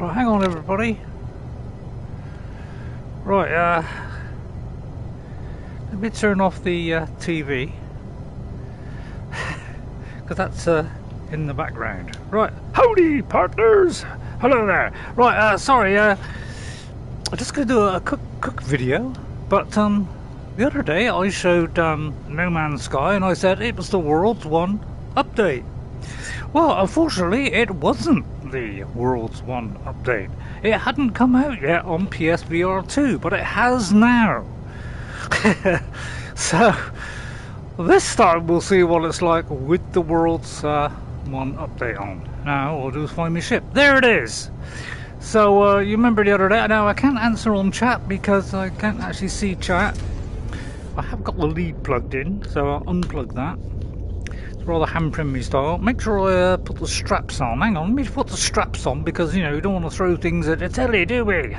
Right, hang on everybody. Right, let me turn off the TV. Because that's in the background. Right, howdy partners! Hello there! Right, sorry, I'm just going to do a quick video. But the other day I showed No Man's Sky and I said it was the world's one update. Well, unfortunately it wasn't the world's one update. It hadn't come out yet on PSVR2, but it has now. So this time we'll see what it's like with the world's one update on. Now all I'll do is find my ship. There it is. So you remember the other day? Now I can't answer on chat because I can't actually see chat. I have got the lead plugged in, so I'll unplug that. It's rather hampering me style. Make sure I put the straps on. Hang on, let me put the straps on because, you know, we don't want to throw things at the telly, do we?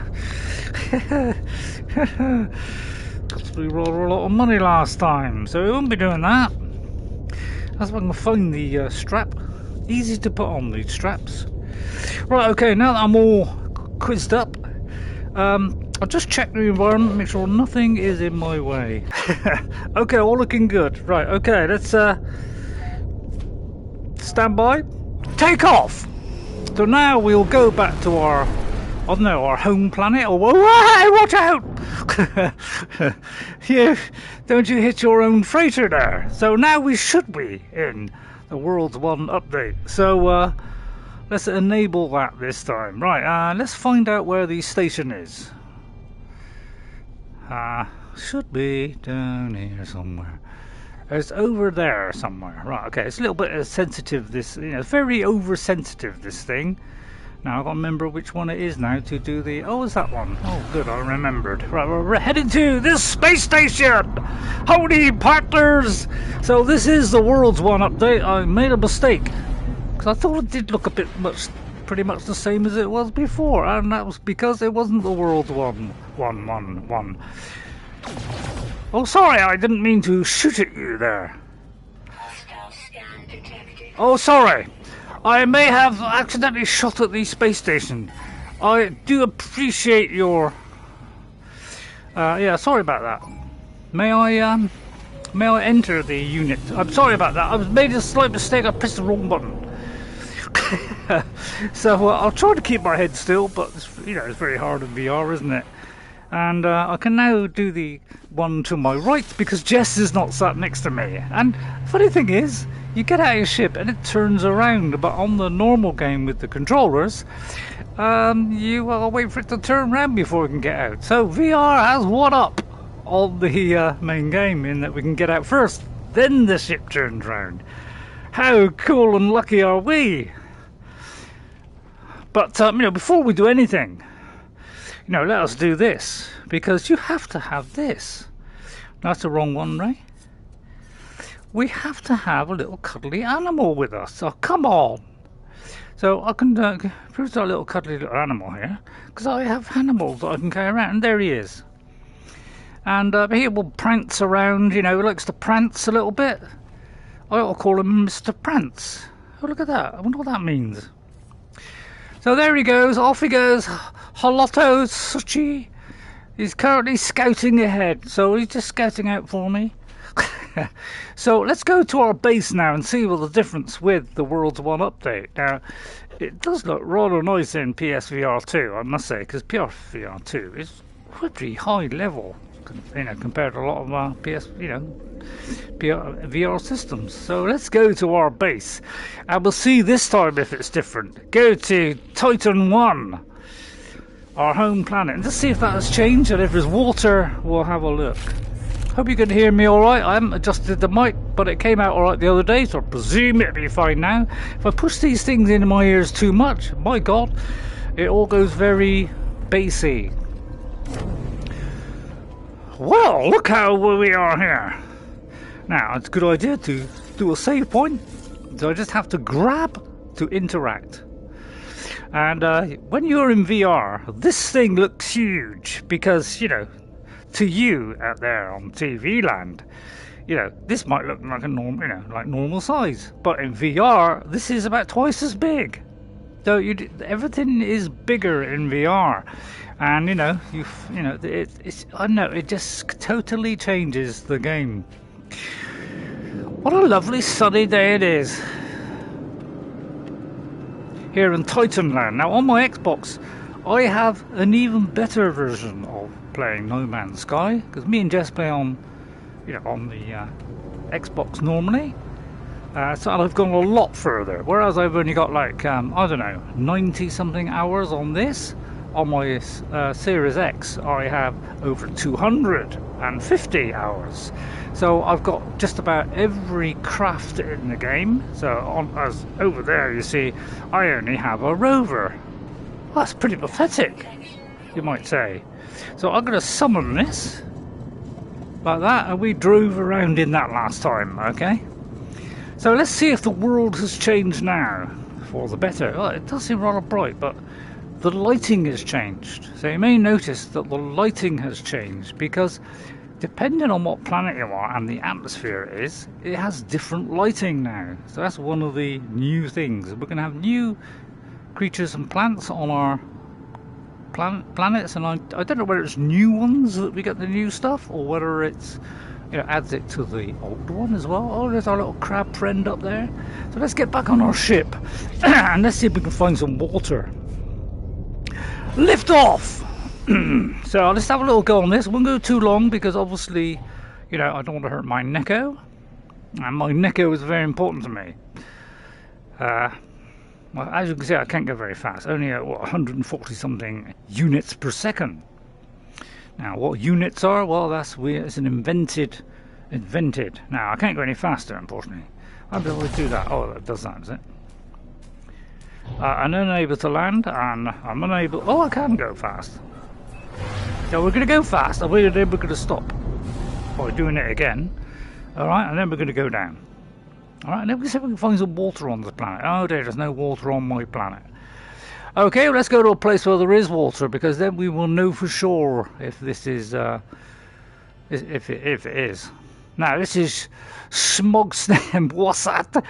Cost me rather a lot of money last time, so we won't be doing that. That's if I can find the strap. Easy to put on, these straps. Right, okay, now that I'm all quizzed up, I'll just check the environment, make sure nothing is in my way. Okay, all looking good. Right, okay, let's stand by. Take off! So now we'll go back to our, I don't know, our home planet, or hey, watch out! Don't you hit your own freighter there. So now we should be in the world's one update. So let's enable that this time. Right, let's find out where the station is. Should be down here somewhere. It's over there somewhere. Right, okay, it's a little bit sensitive, this, you know, very oversensitive, this thing. Now I've got to remember which one it is now to do the, oh, it's that one. Oh, good, I remembered. Right, we're heading to this space station! Howdy, partners! So this is the world's one update. I made a mistake. Because I thought it did look a bit pretty much the same as it was before. And that was because it wasn't the world's one. Oh, sorry, I didn't mean to shoot at you there. Oh, sorry. I may have accidentally shot at the space station. I do appreciate your... yeah, sorry about that. May I enter the unit? I'm sorry about that. I made a slight mistake. I pressed the wrong button. So I'll try to keep my head still, but you know, it's very hard in VR, isn't it? And I can now do the one to my right because Jess is not sat next to me. And funny thing is, you get out of your ship and it turns around, but on the normal game with the controllers, you wait for it to turn around before you can get out. So VR has one up on the main game in that we can get out first, then the ship turns around. How cool and lucky are we? But you know, before we do anything, you know, let us do this, because you have to have this. That's the wrong one, Ray. We have to have a little cuddly animal with us. Oh, come on. So I can here's our little cuddly little animal here, because I have animals that I can carry around, and there he is. And he will prance around, you know, he likes to prance a little bit. I ought to call him Mr. Prance. Oh, look at that. I wonder what that means. So there he goes, off he goes, Halotto Suchi. He's currently scouting ahead, so he's just scouting out for me. So let's go to our base now and see what the difference with the World's One update. Now, it does look rather nice in PSVR2, I must say, because PSVR2 is pretty high level, you know, compared to a lot of VR systems. So let's go to our base and we'll see this time if it's different. Go to Titan 1, our home planet, and just see if that has changed, and if there's water we'll have a look. Hope you can hear me alright. I haven't adjusted the mic, but it came out alright the other day, so I presume it'll be fine now. If I push these things into my ears too much, my god, it all goes very bassy. Well, look how we are here. Now, it's a good idea to do a save point, so I just have to grab to interact. And when you're in VR, this thing looks huge because, you know, to you out there on TV land, you know, this might look like a normal, you know, like normal size. But in VR, this is about twice as big. So everything is bigger in VR, and I don't know, it just totally changes the game. What a lovely sunny day it is here in Titanland. Now on my Xbox, I have an even better version of playing No Man's Sky, because me and Jess play on the Xbox normally. So I've gone a lot further, whereas I've only got like, I don't know, 90 something hours on this. On my Series X, I have over 250 hours. So I've got just about every craft in the game. So as over there you see, I only have a rover. Well, that's pretty pathetic, you might say. So I'm going to summon this, like that, and we drove around in that last time, okay? So let's see if the world has changed now for the better. Well, it does seem rather bright, but the lighting has changed. So you may notice that the lighting has changed because depending on what planet you are and the atmosphere is, it has different lighting now. So that's one of the new things. We're going to have new creatures and plants on our planets, and I don't know whether it's new ones that we get the new stuff, or whether it's adds it to the old one as well. Oh, there's our little crab friend up there. So let's get back on our ship and let's see if we can find some water. Lift off! So let's have a little go on this. Won't go too long because obviously, I don't want to hurt my necko, and my necko is very important to me. Well, as you can see, I can't go very fast. Only at 140 something units per second. Now, what units are? Well, it's an invented. Now, I can't go any faster, unfortunately. I'll be able to do that. Oh, that does that, is it? I'm unable to land, and I'm unable. Oh, I can go fast. So we're going to go fast, and then we're going to stop by doing it again. All right, and then we're going to go down. All right, and then we see if we can find some water on the planet. Oh, there's no water on my planet. Okay, well, let's go to a place where there is water, because then we will know for sure if this is, if it is. Now, this is Smogstem. What's that?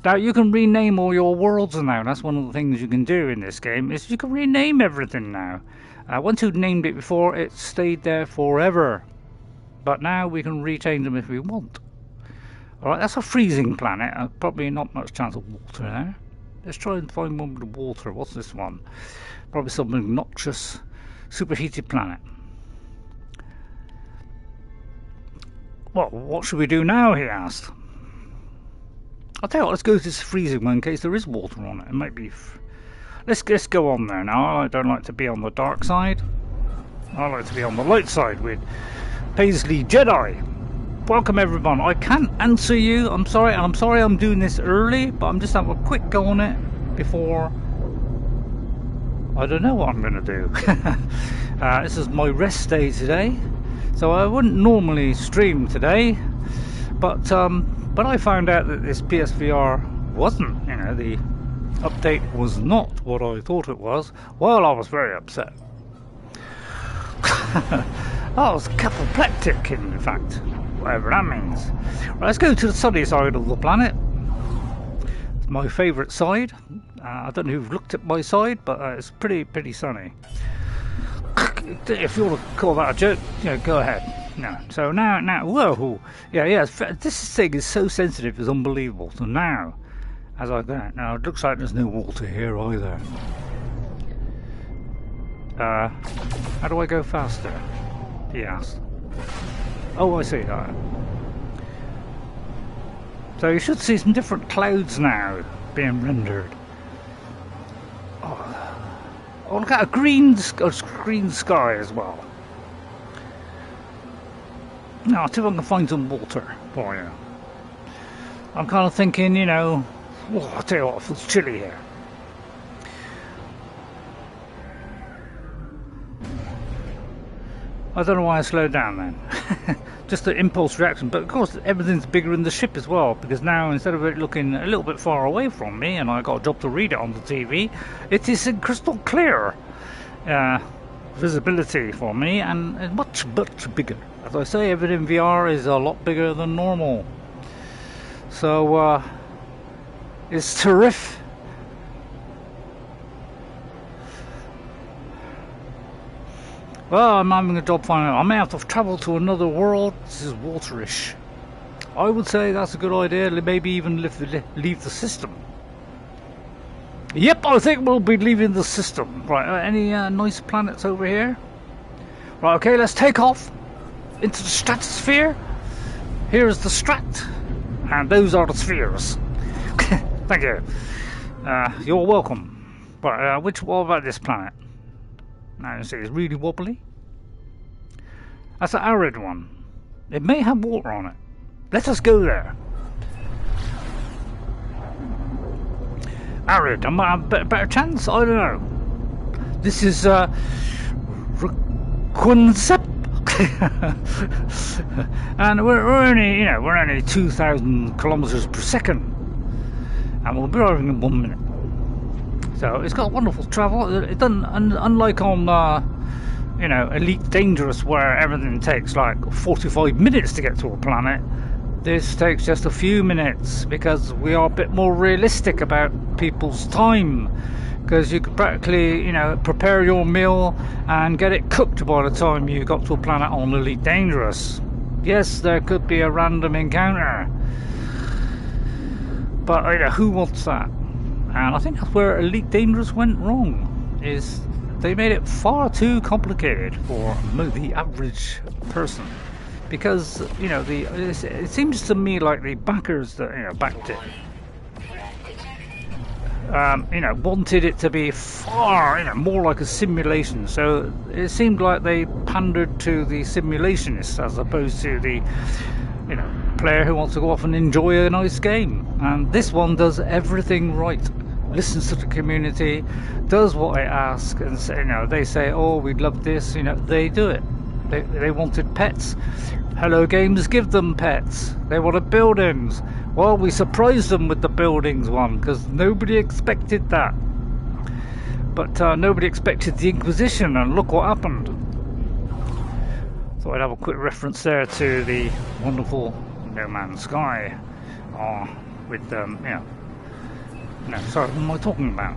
Now, you can rename all your worlds now. That's one of the things you can do in this game, is you can rename everything now. Once you'd named it before, it stayed there forever. But now we can rechange them if we want. Alright, that's a freezing planet. Probably not much chance of water there. Let's try and find one with water. What's this one? Probably some obnoxious superheated planet. Well, what should we do now, he asked. I'll tell you what, let's go to this freezing one in case there is water on it. It might be... Let's go on there now. I don't like to be on the dark side. I like to be on the light side with Paisley Jedi. Welcome everyone. I can't answer you. I'm sorry, and I'm sorry I'm doing this early, but I'm just having a quick go on it before... I don't know what I'm going to do. This is my rest day today, so I wouldn't normally stream today, but I found out that this PSVR wasn't, the update was not what I thought it was. Well, I was very upset. I was capoplectic, in fact. Whatever that means. Right, let's go to the sunny side of the planet. It's my favourite side. I don't know who've looked at my side, but it's pretty sunny. If you want to call that a joke, go ahead. No. So now, whoa, yeah. This thing is so sensitive, it's unbelievable. So now, as I go, now it looks like there's no water here either. How do I go faster? He asked. Oh, I see. So you should see some different clouds now being rendered. Oh, look at a green sky as well. Now, I'll see if I can find some water for you. I'm kind of thinking, I'll tell you what, it feels chilly here. I don't know why I slowed down then. Just an impulse reaction, but of course everything's bigger in the ship as well, because now instead of it looking a little bit far away from me and I got a job to read it on the TV, it is in crystal clear visibility for me, and much bigger. As I say, everything in VR is a lot bigger than normal, so it's terrific. Well, I'm having a job finding out. I may have to travel to another world. This is waterish. I would say that's a good idea. Maybe even leave the system. Yep, I think we'll be leaving the system. Right, any nice planets over here? Right, okay, let's take off into the stratosphere. Here's the strat, and those are the spheres. Thank you. You're welcome. Right, what about this planet? Now you see, it's really wobbly. That's an arid one. It may have water on it. Let us go there. Arid, I might have a better chance. I don't know. This is Concept, and we're only 2,000 kilometers per second, and we'll be arriving in 1 minute. So it's got wonderful travel. It doesn't, unlike on Elite Dangerous, where everything takes like 45 minutes to get to a planet. This takes just a few minutes because we are a bit more realistic about people's time. Because you could practically, prepare your meal and get it cooked by the time you got to a planet on Elite Dangerous. Yes, there could be a random encounter, but who wants that? And I think that's where Elite Dangerous went wrong. Is they made it far too complicated for the average person. Because it seems to me like the backers that backed it, wanted it to be far more like a simulation. So it seemed like they pandered to the simulationists as opposed to the player who wants to go off and enjoy a nice game. And this one does everything right. Listens to the community, does what I ask, and they say, oh, we'd love this. They do it. They wanted pets. Hello Games give them pets. They wanted buildings. Well, we surprised them with the buildings one because nobody expected that. But nobody expected the Inquisition, and look what happened. So I'd have a quick reference there to the wonderful No Man's Sky. With no, sorry, what am I talking about?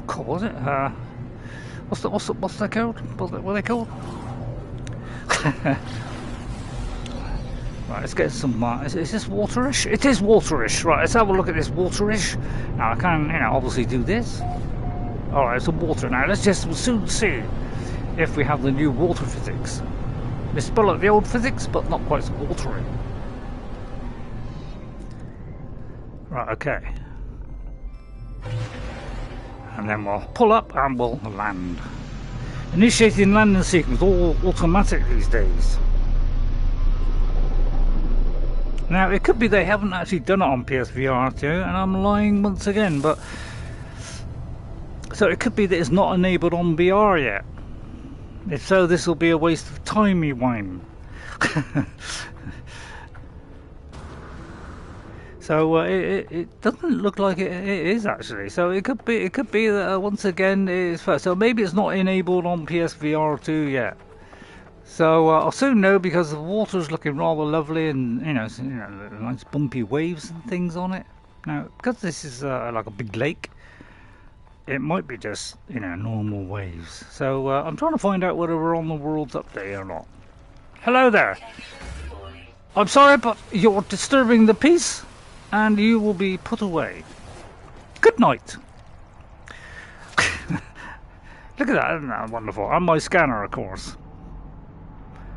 What was it? What's that called? What are they called? Right, let's get some. Is this waterish? It is waterish. Right, let's have a look at this waterish. Now I can, obviously do this. All right, some water. Now let's just soon see if we have the new water physics. We spell like the old physics, but not quite so watery. Right, okay. And then we'll pull up and we'll land. Initiating landing sequence, all automatic these days. Now, it could be they haven't actually done it on PSVR2, and I'm lying once again, but... So it could be that it's not enabled on VR yet. If so, this will be a waste of timey-wime. So it doesn't look like it is actually. So it could be that once again it's first. So maybe it's not enabled on PSVR2 yet. So I'll soon know because the water's looking rather lovely and nice bumpy waves and things on it. Now because this is like a big lake, it might be just normal waves. So I'm trying to find out whether we're on the world's update or not. Hello there. I'm sorry, but you're disturbing the peace. And you will be put away. Good night. Look at that, isn't that wonderful? And my scanner, of course.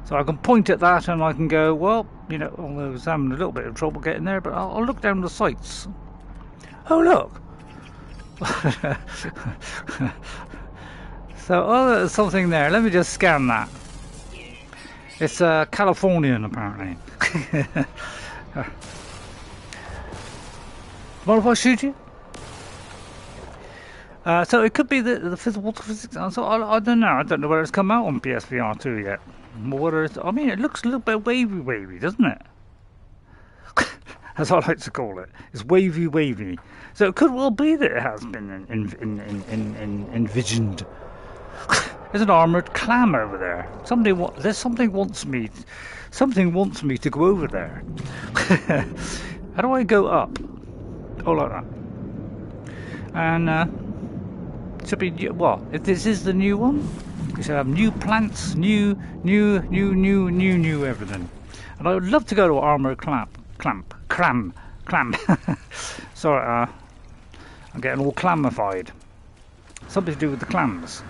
So I can point at that and I can go, well, although I was having a little bit of trouble getting there, but I'll look down the sights. Oh, look. So, there's something there. Let me just scan that. It's Californian, apparently. What if I shoot you? So it could be the water physics. So I don't know. I don't know whether it's come out on PSVR2 yet. Whether it's, it looks a little bit wavy, doesn't it? As I like to call it. It's wavy. So it could well be that it has been envisioned. There's an armoured clam over there. Something wants me to go over there. How do I go up? Oh, like that. And Should be new, what? If this is the new one, you should have new plants, new everything. And I would love to go to Armour Cram. Sorry, I'm getting all clamified. Something to do with the clams.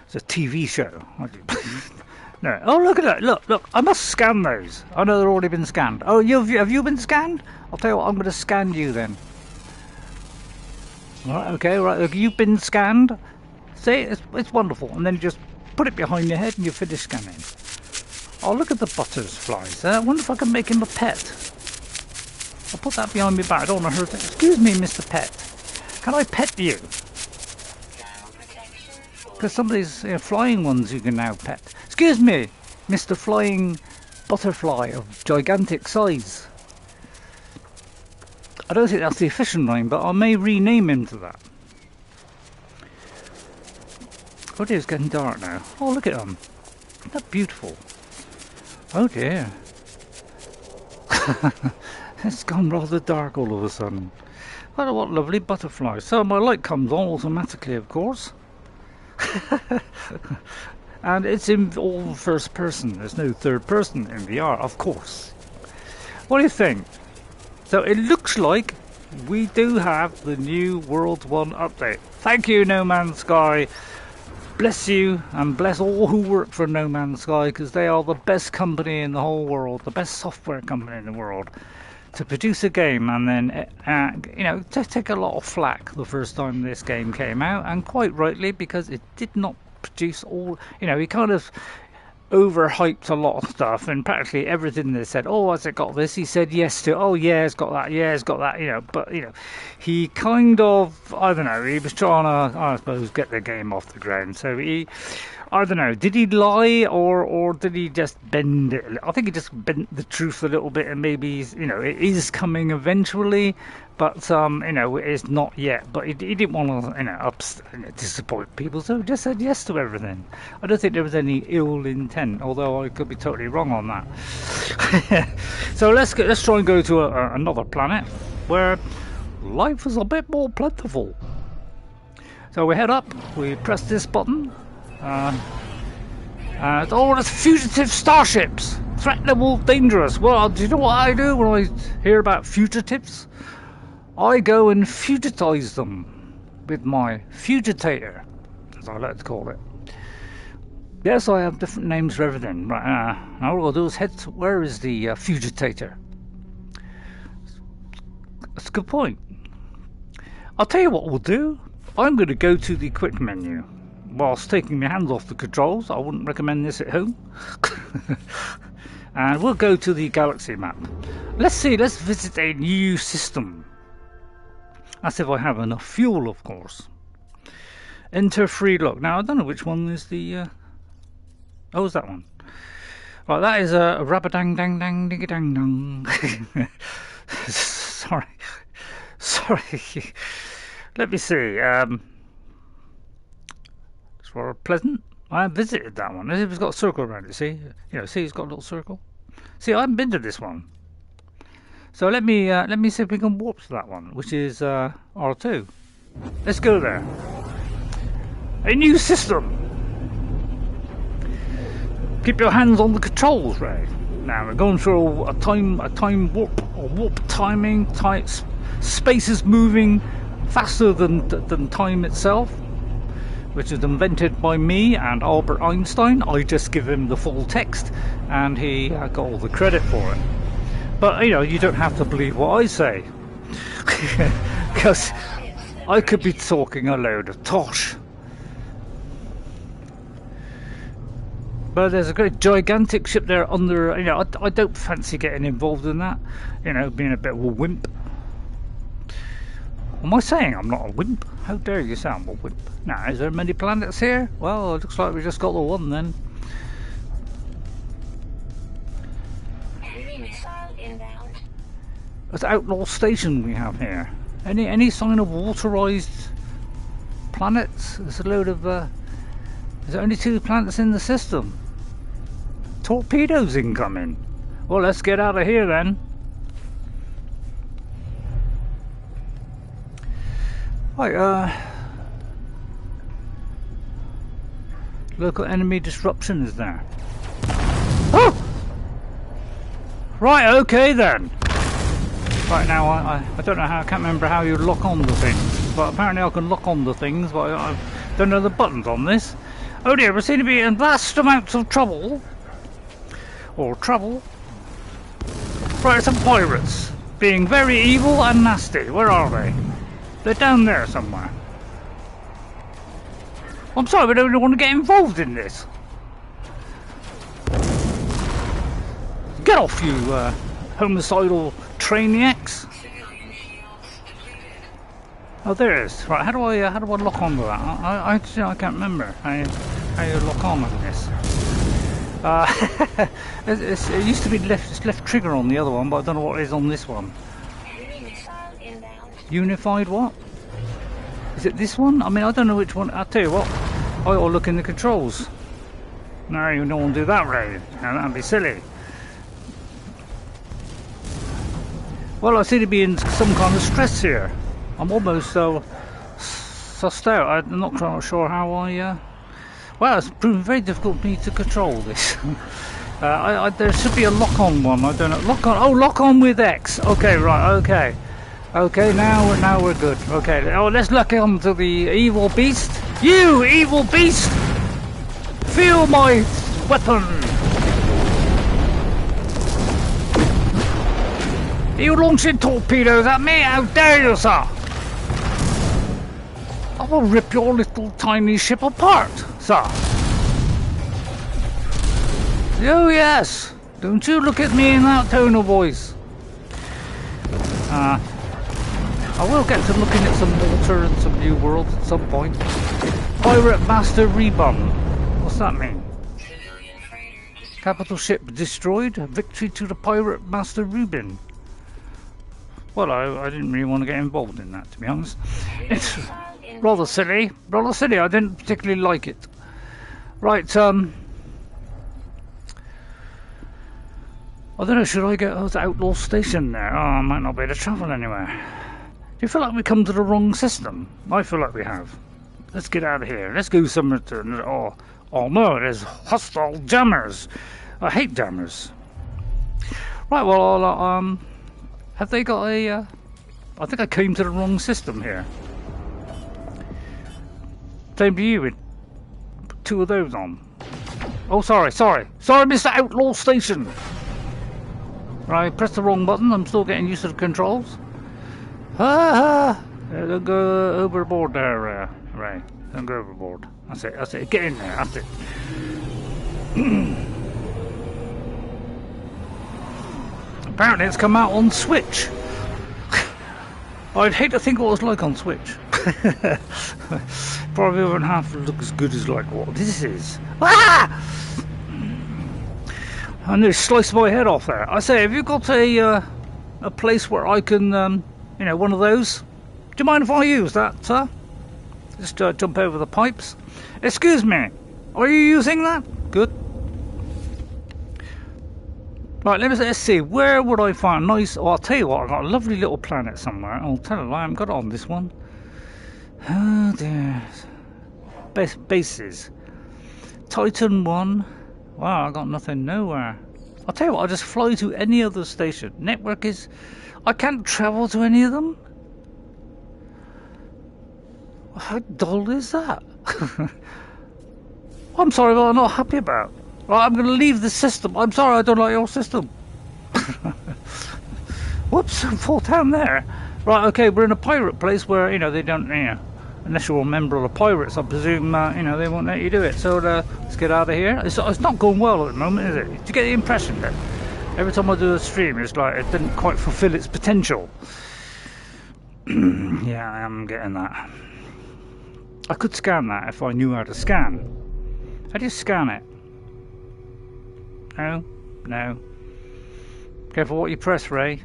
It's a TV show. No. Oh, look at that! Look! I must scan those. I know they've already been scanned. Oh, have you been scanned? I'll tell you what. I'm going to scan you then. Right, okay, right. Look, you've been scanned. See, it's wonderful. And then you just put it behind your head and you finish scanning. Oh, look at the butterflies. I wonder if I can make him a pet. I'll put that behind my back. I don't want to hurt it. Excuse me, Mr. Pet. Can I pet you? Because some of these flying ones you can now pet. Excuse me, Mr. Flying Butterfly of gigantic size. I don't think that's the official name, but I may rename him to that. Oh dear, it's getting dark now. Oh, look at them. Isn't that beautiful? Oh dear. It's gone rather dark all of a sudden. Oh, what lovely butterflies. So my light comes on automatically, of course. And it's in all first person. There's no third person in VR, of course. What do you think? So it looks like we do have the new World 1 update. Thank you, No Man's Sky. Bless you, and bless all who work for No Man's Sky, because they are the best company in the whole world, the best software company in the world, to produce a game. And then, you know, to take a lot of flack the first time this game came out, and quite rightly, because it did not produce all, you know, he kind of overhyped a lot of stuff, and practically everything they said, oh, has it got this? He said yes to, oh yeah, it's got that, yeah, it's got that, you know. But you know, he kind of, I don't know, he was trying to, I suppose, get the game off the ground. So he, I don't know, did he lie or did he just bend it? I think he just bent the truth a little bit, and maybe, you know, it is coming eventually, but you know, it's not yet. But he didn't want to, you know, disappoint people, so he just said yes to everything. I don't think there was any ill intent, although I could be totally wrong on that. So let's try and go to another planet where life is a bit more plentiful. So we head up, we press this button. Oh, there's fugitive starships! Threatenable, dangerous. Well, do you know what I do when I hear about fugitives? I go and fugitize them with my fugitator, as I like to call it. Yes, I have different names for everything. Right, now all I'll do is head to, where is the fugitator? That's a good point. I'll tell you what we'll do. I'm going to go to the quick menu. Whilst taking my hands off the controls, I wouldn't recommend this at home. And we'll go to the galaxy map. Let's visit a new system. That's if I have enough fuel, of course. Enter free look. Now, I don't know which one is the... Oh, is that one? Right, that is a rabadang-dang-dang-ding-dang-dong. Sorry. Let me see. It's rather pleasant. I have visited that one. It's got a circle around it, see? You know, see, it's got a little circle. See, I haven't been to this one. So let me see if we can warp to that one, which is R2. Let's go there. A new system. Keep your hands on the controls, Ray. Now we're going through a time warp, or warp timing. Space is moving faster than time itself, which is invented by me and Albert Einstein. I just give him the full text, and he got all the credit for it. But, you know, you don't have to believe what I say. Because I could be talking a load of tosh. But there's a great gigantic ship there under, you know, I don't fancy getting involved in that. You know, being a bit of a wimp. Am I saying I'm not a wimp? How dare you say I'm a wimp? Now, is there many planets here? Well, it looks like we just got the one then. It's outlaw station we have here. Any sign of waterized planets? There's a load of there's only 2 planets in the system. Torpedoes incoming. Well, let's get out of here then. Right, Local enemy disruption is there. Oh! Right, okay then. Right now, I don't know how, I can't remember how you lock on the things. But apparently I can lock on the things, but I don't know the buttons on this. Oh dear, we seem to be in vast amounts of trouble. Or trouble. Right, some pirates. Being very evil and nasty. Where are they? They're down there somewhere. I'm sorry, we don't really want to get involved in this. Get off, you homicidal trainiacs. Oh, there it is. Right, how do I lock onto that? I can't remember how you lock on this. It used to be left trigger on the other one, but I don't know what it is on this one. Unified what? Is it this one? I mean, I don't know which one. I'll tell you what. I ought to look in the controls. No, you don't want to do that, Ray. That'd be silly. Well, I seem to be in some kind of stress here. I'm almost sussed out. I'm not quite sure how I... Well, it's proven very difficult for me to control this. There should be a lock-on one. I don't know. Lock-on. Oh, lock-on with X. Okay, right. Okay. Okay. Now we're good. Okay. Oh, let's lock on to the evil beast. You evil beast! Feel my weapon. Are you launching torpedoes at me? How dare you, sir? I will rip your little tiny ship apart, sir. Oh yes, don't you look at me in that tone of voice. I will get to looking at some Malta and some New Worlds at some point. Pirate Master Rebun. What's that mean? Capital ship destroyed. Victory to the Pirate Master Rubin. Well, I didn't really want to get involved in that, to be honest. It's rather silly. Rather silly. I didn't particularly like it. Right, I don't know, should I get to Outlaw Station there? Oh, I might not be able to travel anywhere. Do you feel like we come to the wrong system? I feel like we have. Let's get out of here. Let's go somewhere to... Oh no, there's hostile jammers. I hate jammers. Right, well, have they got a... I think I came to the wrong system here. Same to you with 2 of those on. Oh, sorry, Mr. Outlaw Station. Right, press the wrong button. I'm still getting used to the controls. Don't go overboard there, Ray. Don't go overboard. That's it. Get in there. That's it. Apparently, it's come out on Switch. I'd hate to think what it was like on Switch. Probably won't half look as good as like what this is. Ah! I nearly sliced my head off there. I say, have you got a place where I can, one of those? Do you mind if I use that, sir? Just jump over the pipes. Excuse me, are you using that? Good. Right, let's see. Where would I find nice? Oh, I'll tell you what. I've got a lovely little planet somewhere. I'll tell you, I haven't got it on this one. Oh dear. Bases. Titan 1. Wow, I got nothing nowhere. I'll tell you what, I'll just fly to any other station. Network is... I can't travel to any of them? How dull is that? I'm sorry, but I'm not happy about. Right, I'm going to leave the system. I'm sorry, I don't like your system. Whoops, I fall down there. Right, okay, we're in a pirate place where, they don't, unless you're a member of the pirates, I presume, they won't let you do it. So let's get out of here. It's not going well at the moment, is it? Do you get the impression that every time I do a stream, it's like it didn't quite fulfill its potential? Yeah, I am getting that. I could scan that if I knew how to scan. How do you scan it? No. Careful what you press, Ray.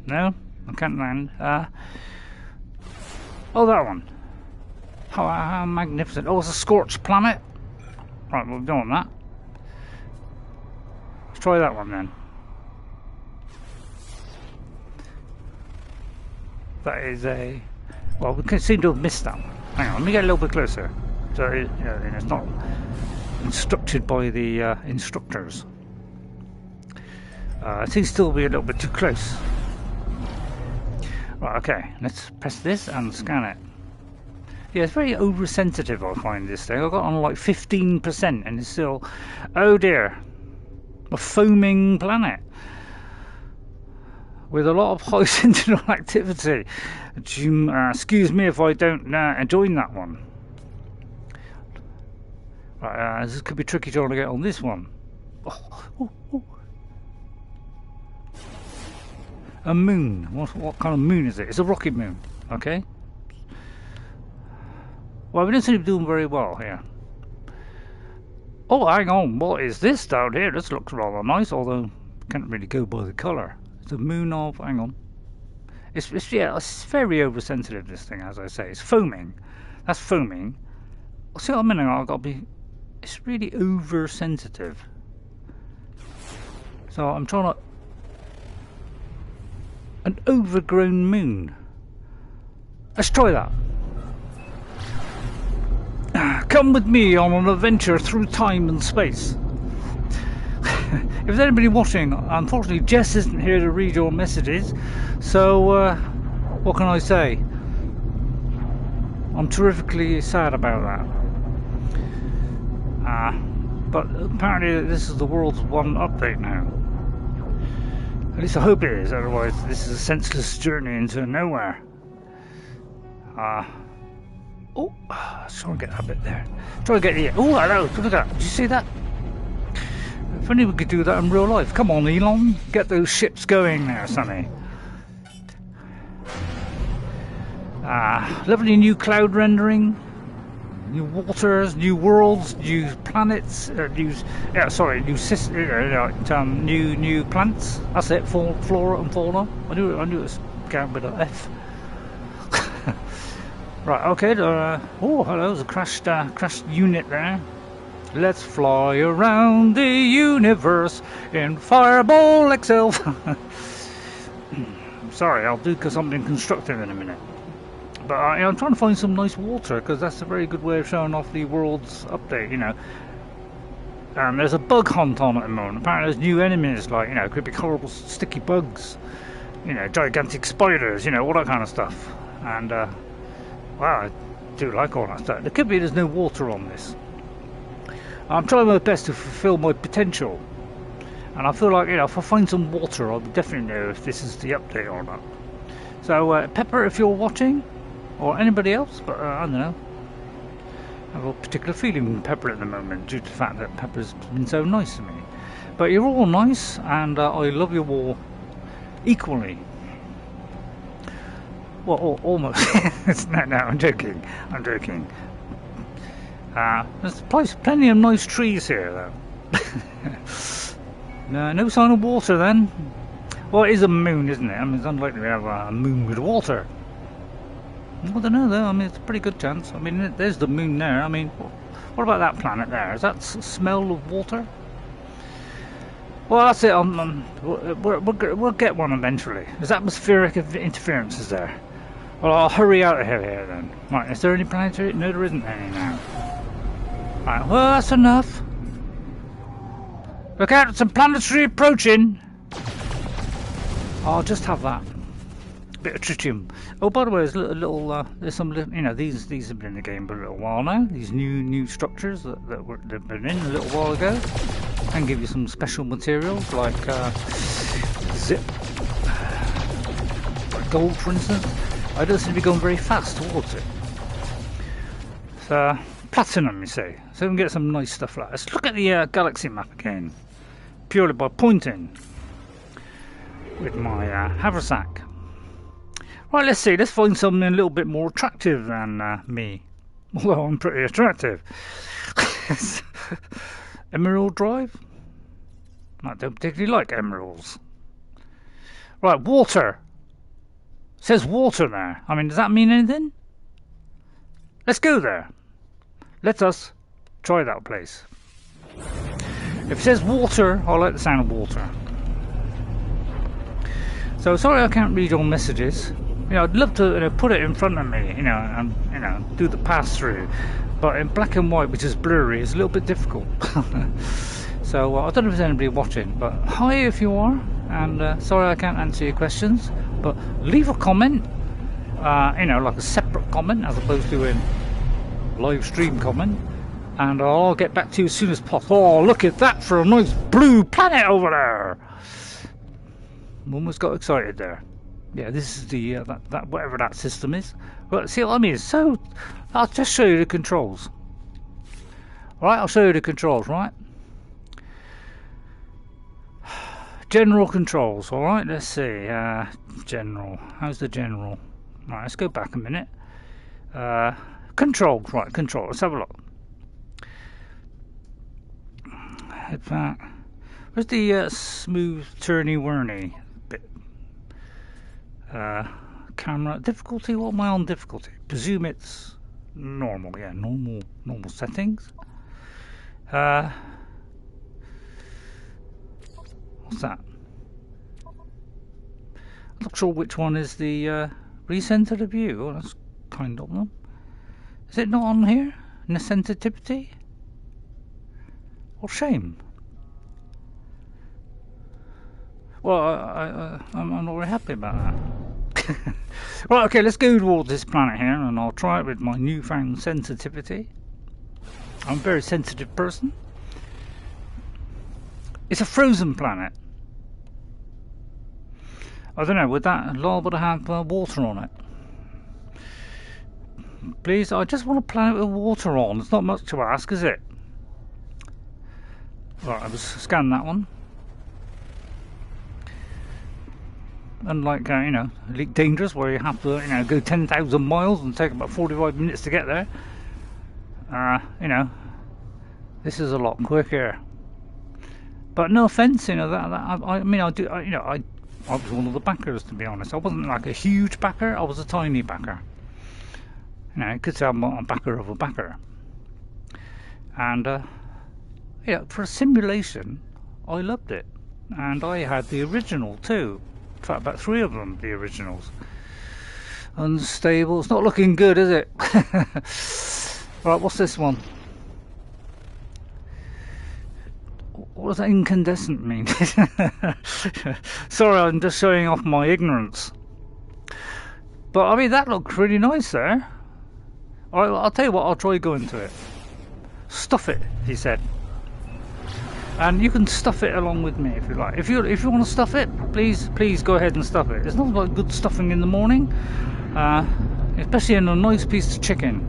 No, I can't land. Oh, that one. How magnificent. Oh, it's a scorched planet. Right, we'll go on that. Let's try that one then. That is a... Well, we can seem to have missed that one. Hang on, let me get a little bit closer. So it's not instructed by the instructors. I think still be a little bit too close. Right, okay, let's press this and scan it. Yeah, it's very oversensitive, I find this thing. I've got on like 15% and it's still, oh dear, a foaming planet with a lot of high sentinel activity. Excuse me if I don't join that one. Right, this could be tricky trying to get on this one. Oh. A moon. What kind of moon is it? It's a rocket moon. Okay. Well, we don't seem to be doing very well here. Oh, hang on. What is this down here? This looks rather nice, although can't really go by the colour. It's a moon of. Hang on. It's very oversensitive. This thing, as I say, it's foaming. That's foaming. See what I mean? I've got to be. It's really oversensitive. So I'm trying to. An overgrown moon. Let's try that. Come with me on an adventure through time and space. If there's anybody watching, unfortunately Jess isn't here to read your messages, so what can I say? I'm terrifically sad about that. But apparently this is the world's one update now. At least I hope it is, otherwise this is a senseless journey into nowhere. Oh, let's try and get that bit there. Try and get here. Oh, hello, look at that. Did you see that? If only we could do that in real life. Come on, Elon. Get those ships going there, Sonny. Lovely new cloud rendering. New waters, new worlds, new planets, new plants. That's it, flora and fauna. I knew it was going with an F. Right, okay. Oh, hello, there's a crashed unit there. Let's fly around the universe in Fireball XL. Sorry, I'll do something constructive in a minute. But I'm trying to find some nice water, because that's a very good way of showing off the world's update, And there's a bug hunt on at the moment. Apparently there's new enemies, like, could be horrible sticky bugs, gigantic spiders, all that kind of stuff. And, wow, I do like all that stuff. There could be there's no water on this. I'm trying my best to fulfill my potential. And I feel like, if I find some water, I'll definitely know if this is the update or not. So, Pepper, if you're watching, or anybody else, but I don't know. I have a particular feeling with Pepper at the moment due to the fact that Pepper's been so nice to me. But you're all nice, and I love you all equally. Well, almost. No, I'm joking. There's plenty of nice trees here, though. No sign of water, then. Well, it is a moon, isn't it? I mean, it's unlikely to have a moon with water. I don't know, though. I mean, it's a pretty good chance. I mean, there's the moon there. I mean, what about that planet there? Is that smell of water? Well, that's it. We'll get one eventually. There's atmospheric interferences there. Well, I'll hurry out of here then. Right, is there any planetary? No, there isn't any now. Right, well, that's enough. Look out, some planetary approaching. I'll just have that. Bit of tritium. Oh, by the way, there's there's some, these have been in the game for a little while now. These new structures they've been in a little while ago, and give you some special materials like zip, gold, for instance. I don't seem to be going very fast towards it. So platinum, you see. So we can get some nice stuff like that. Let's look at the galaxy map again, purely by pointing with my haversack. Right, let's see. Let's find something a little bit more attractive than me. Although I'm pretty attractive. Emerald Drive? I don't particularly like emeralds. Right, water. It says water there. I mean, does that mean anything? Let's go there. Let us try that place. If it says water, I like the sound of water. So sorry I can't read your messages. I'd love to put it in front of me, and do the pass through. but in black and white, which is blurry, it's a little bit difficult. So I don't know if there's anybody watching, but hi if you are, and sorry I can't answer your questions, but leave a comment, you know, like a separate comment as opposed to a live stream comment, and I'll get back to you as soon as possible. Oh, look at that for a nice blue planet over there! Almost got excited there. Yeah, this is the that whatever that system is. Well, see what I mean? So I'll just show you the controls. Right, I'll show you the controls. Right, general controls. All right, let's see. General. How's the general? Right, let's go back a minute. Controls. Right, control. Let's have a look. Head back. Where's the smooth turny-whirny bit? Camera difficulty. What am I on difficulty? Presume it's normal. Yeah, normal settings. What's that? I'm not sure which one is the recenter the view. Oh, that's kind of them. Is it not on here? In the sensitivity? Or shame? Well, I'm not very happy about that. Right, okay, let's go towards this planet here, and I'll try it with my newfound sensitivity. I'm a very sensitive person. It's a frozen planet. I don't know, would that liable to have water on it? Please, I just want a planet with water on. It's not much to ask, is it? Right, I was scanning that one. Unlike, you know, Elite Dangerous, where you have to, you know, go 10,000 miles and take about 45 minutes to get there. You know, this is a lot quicker. But no offence, you know, I mean, I was one of the backers, to be honest. I wasn't like a huge backer, I was a tiny backer. You know, you could say I'm a backer of a backer. And, yeah, for a simulation, I loved it. And I had the original too. In fact, about 3 of them, the originals. Unstable. It's not looking good, is it? Right, what's this one? What does that incandescent mean? Sorry, I'm just showing off my ignorance. But, I mean, that looked really nice there. Alright, well, I'll tell you what, I'll try going to it. Stuff it, he said. And you can stuff it along with me if you like. If you want to stuff it, please go ahead and stuff it. It's not like good stuffing in the morning, especially in a nice piece of chicken.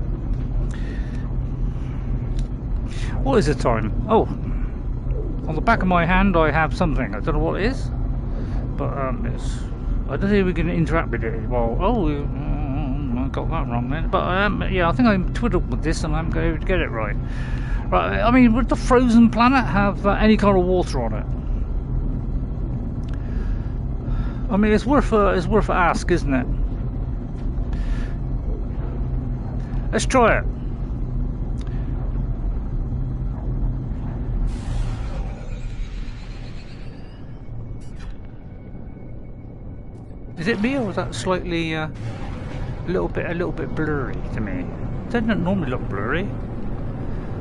What is the time? Oh, on the back of my hand I have something. I don't know what it is, but it's. I don't think we can interact with it. Well, I got that wrong then. But yeah, I think I twiddled with this and I'm going to get it right. Right, I mean, would the frozen planet have any kind of water on it? I mean, it's worth a ask, isn't it? Let's try it. Is it me, or is that slightly a little bit blurry to me? It doesn't normally look blurry.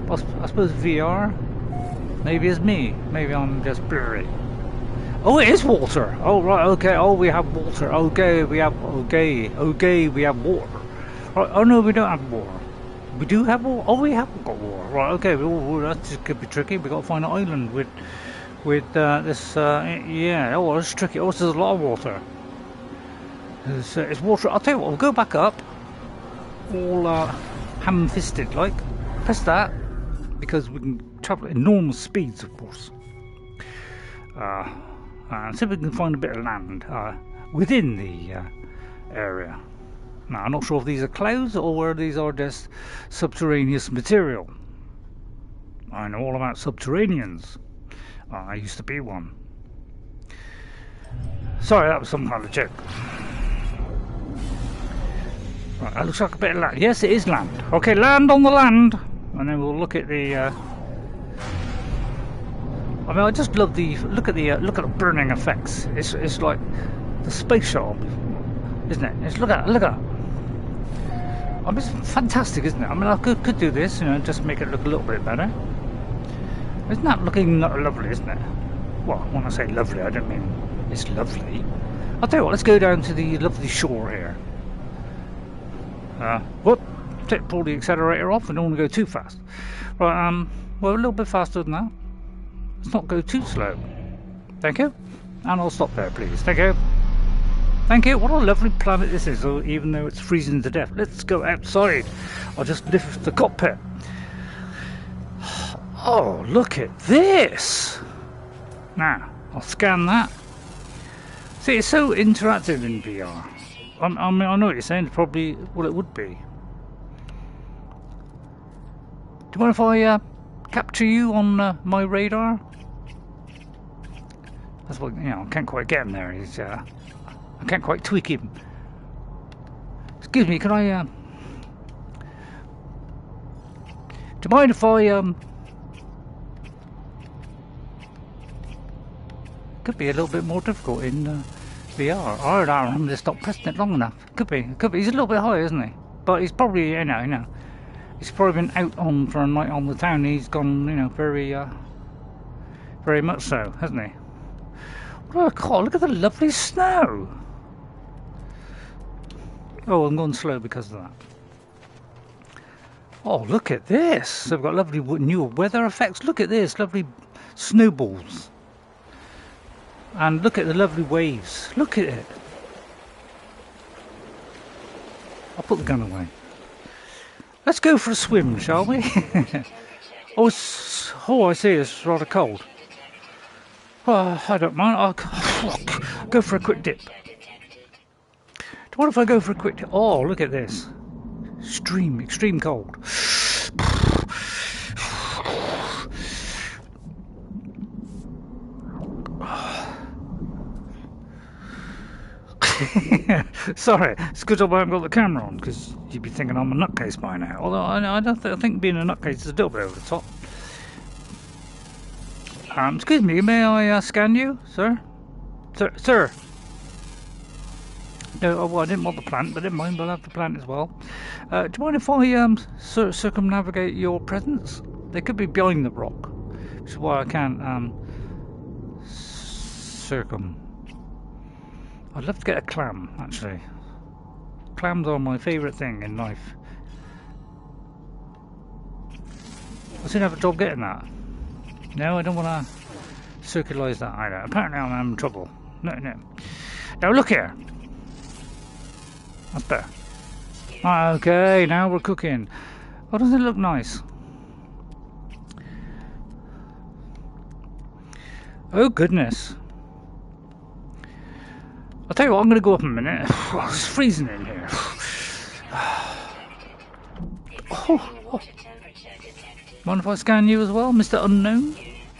I suppose VR. Maybe it's me. Maybe I'm just blurry. Oh, it is water. Oh, right. Okay. Oh, we have water. Okay, we have. Okay, we have water. Right. Oh no, we don't have water. We do have water. Oh, we haven't got water. Right. Okay. Well, that could be tricky. We got to find an island with this. Yeah. Oh, it's tricky. Oh, there's a lot of water. It's water. I'll tell you what. We'll go back up. All ham-fisted like. Press that. Because we can travel at enormous speeds, of course. And see if we can find a bit of land within the area. Now, I'm not sure if these are clouds or whether these are just subterraneous material. I know all about subterraneans. I used to be one. Sorry, that was some kind of joke. Right, that looks like a bit of land. Yes, it is land. Okay, land on the land. And then we'll look at the. I mean, I just love the look at the burning effects. It's like the space shuttle, isn't it? It's look at. I mean, it's fantastic, isn't it? I mean, I could do this, you know, just make it look a little bit better. Isn't that looking lovely, isn't it? Well, when I say lovely, I don't mean it's lovely. I'll tell you what, let's go down to the lovely shore here. Whoop! Pull the accelerator off. We don't want to go too fast. Right, well, a little bit faster than that. Let's not go too slow. Thank you. And I'll stop there, please. Thank you. Thank you. What a lovely planet this is, even though it's freezing to death. Let's go outside. I'll just lift the cockpit. Oh, look at this. Now, I'll scan that. See, it's so interactive in VR. I mean, I know what you're saying. It's probably what it would be. Do you mind if I capture you on my radar? That's what, you know, I can't quite get him there. He's, I can't quite tweak him. Excuse me, can I, do you mind if I, could be a little bit more difficult in VR. I don't know, I'm going to stop pressing it long enough. Could be. He's a little bit high, isn't he? But he's probably, you know. He's probably been out on for a night on the town. He's gone, you know, very much so, hasn't he? Oh, God, look at the lovely snow. Oh, I'm going slow because of that. Oh, look at this. They've got lovely new weather effects. Look at this, lovely snowballs. And look at the lovely waves. Look at it. I'll put the gun away. Let's go for a swim, shall we? Oh, I see, it's rather cold. Well, I don't mind. I'll go for a quick dip. What if I go for a quick dip? Oh, look at this. Extreme cold. Sorry, it's good job I haven't got the camera on, because you'd be thinking I'm a nutcase by now. Although I think being a nutcase is a little bit over the top. Excuse me, may I scan you, sir? Sir? No, well, I didn't want the plant, but never mind, we'll have the plant as well. Do you mind if I circumnavigate your presence? They could be behind the rock, which is why I can't I'd love to get a clam, actually. Clams are my favourite thing in life. I seem to have a job getting that. No, I don't want to circulise that either. Apparently I'm having trouble. No. Now look here. That's better. Okay, now we're cooking. Oh, doesn't it look nice? Oh, goodness. I'll tell you what, I'm going to go up a minute. Oh, it's freezing in here. Oh. Mind if I scan you as well, Mr. Unknown?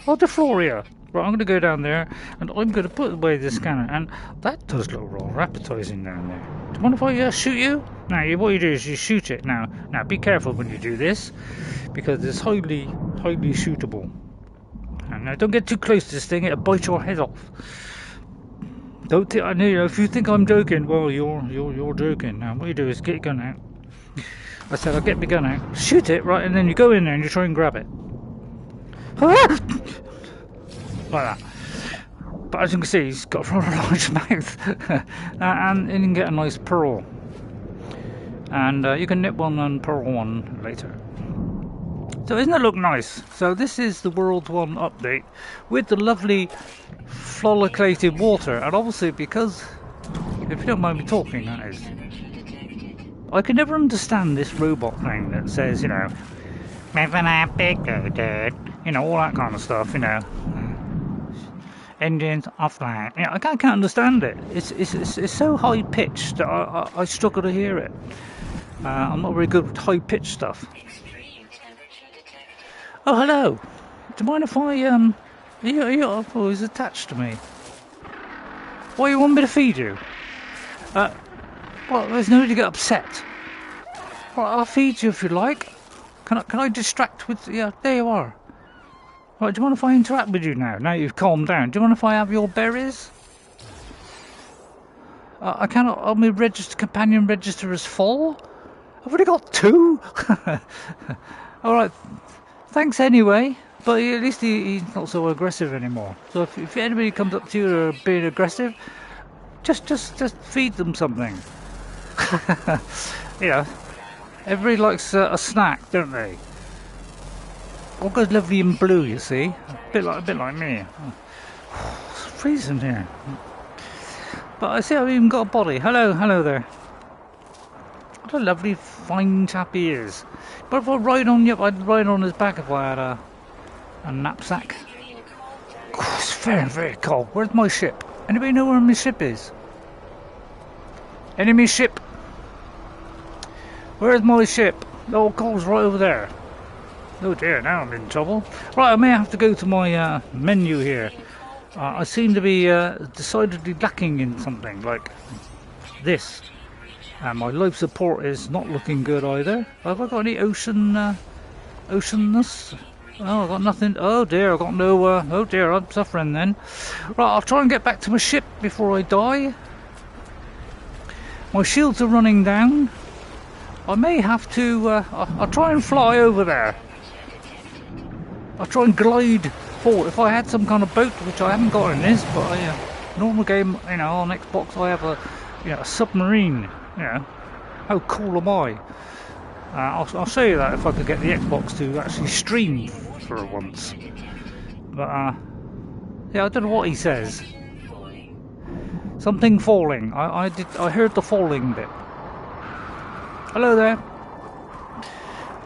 Oh, DeFloria. Right, I'm going to go down there and I'm going to put away the scanner. And that does look rather appetising down there. Do you mind if I shoot you? Now, what you do is you shoot it. Now, be careful when you do this, because it's highly shootable. And now, don't get too close to this thing; it'll bite your head off. Don't think, if you think I'm joking, well, you're joking. Now, what you do is get your gun out. I said, I'll get my gun out, shoot it, right, and then you go in there and you try and grab it. Like that. But as you can see, he's got a rather large mouth. And you can get a nice pearl. And you can nip one and pearl one later. So doesn't it look nice? So this is the World 1 update with the lovely folliculated water. And obviously, because, if you don't mind me talking, that is, I can never understand this robot thing that says, all that kind of stuff, engines offline. I can't understand it. It's so high pitched that I struggle to hear it. I'm not very good with high pitched stuff. Oh, hello. Do you mind if I he's attached to me. What, you want me to feed you? Well, there's no need to get upset. Well, I'll feed you if you like. Can I distract with... Yeah, there you are. Right, do you mind if I interact with you now? Now you've calmed down. Do you mind if I have your berries? I cannot... my companion register is full? I've only got 2. All right, thanks anyway. But at least he's not so aggressive anymore. So if anybody comes up to you or being aggressive, just feed them something. You know, everybody likes a snack, don't they? All goes lovely in blue, you see. A bit like me. Oh, it's freezing here. But I see I've even got a body. Hello there. What a lovely, fine chap he is. But if I ride on, I'd ride on his back if I had a knapsack. Oh, it's very, very cold. Where's my ship? Anybody know where my ship is? Enemy ship. Where's my ship? Oh, Cole's right over there. Oh dear, now I'm in trouble. Right, I may have to go to my menu here. I seem to be decidedly lacking in something like this. And my life support is not looking good either. Have I got any oceanness? Oh, I've got nothing. Oh dear, I've got no... oh dear, I'm suffering then. Right, I'll try and get back to my ship before I die. My shields are running down. I may have to... I'll try and fly over there. I'll try and glide forward. If I had some kind of boat, which I haven't got in this, but normal game, you know, on Xbox, I have a submarine. You know, how cool am I? I'll show you that if I could get the Xbox to actually stream for once. But yeah, I don't know what he says. Something falling. I heard the falling bit. Hello there.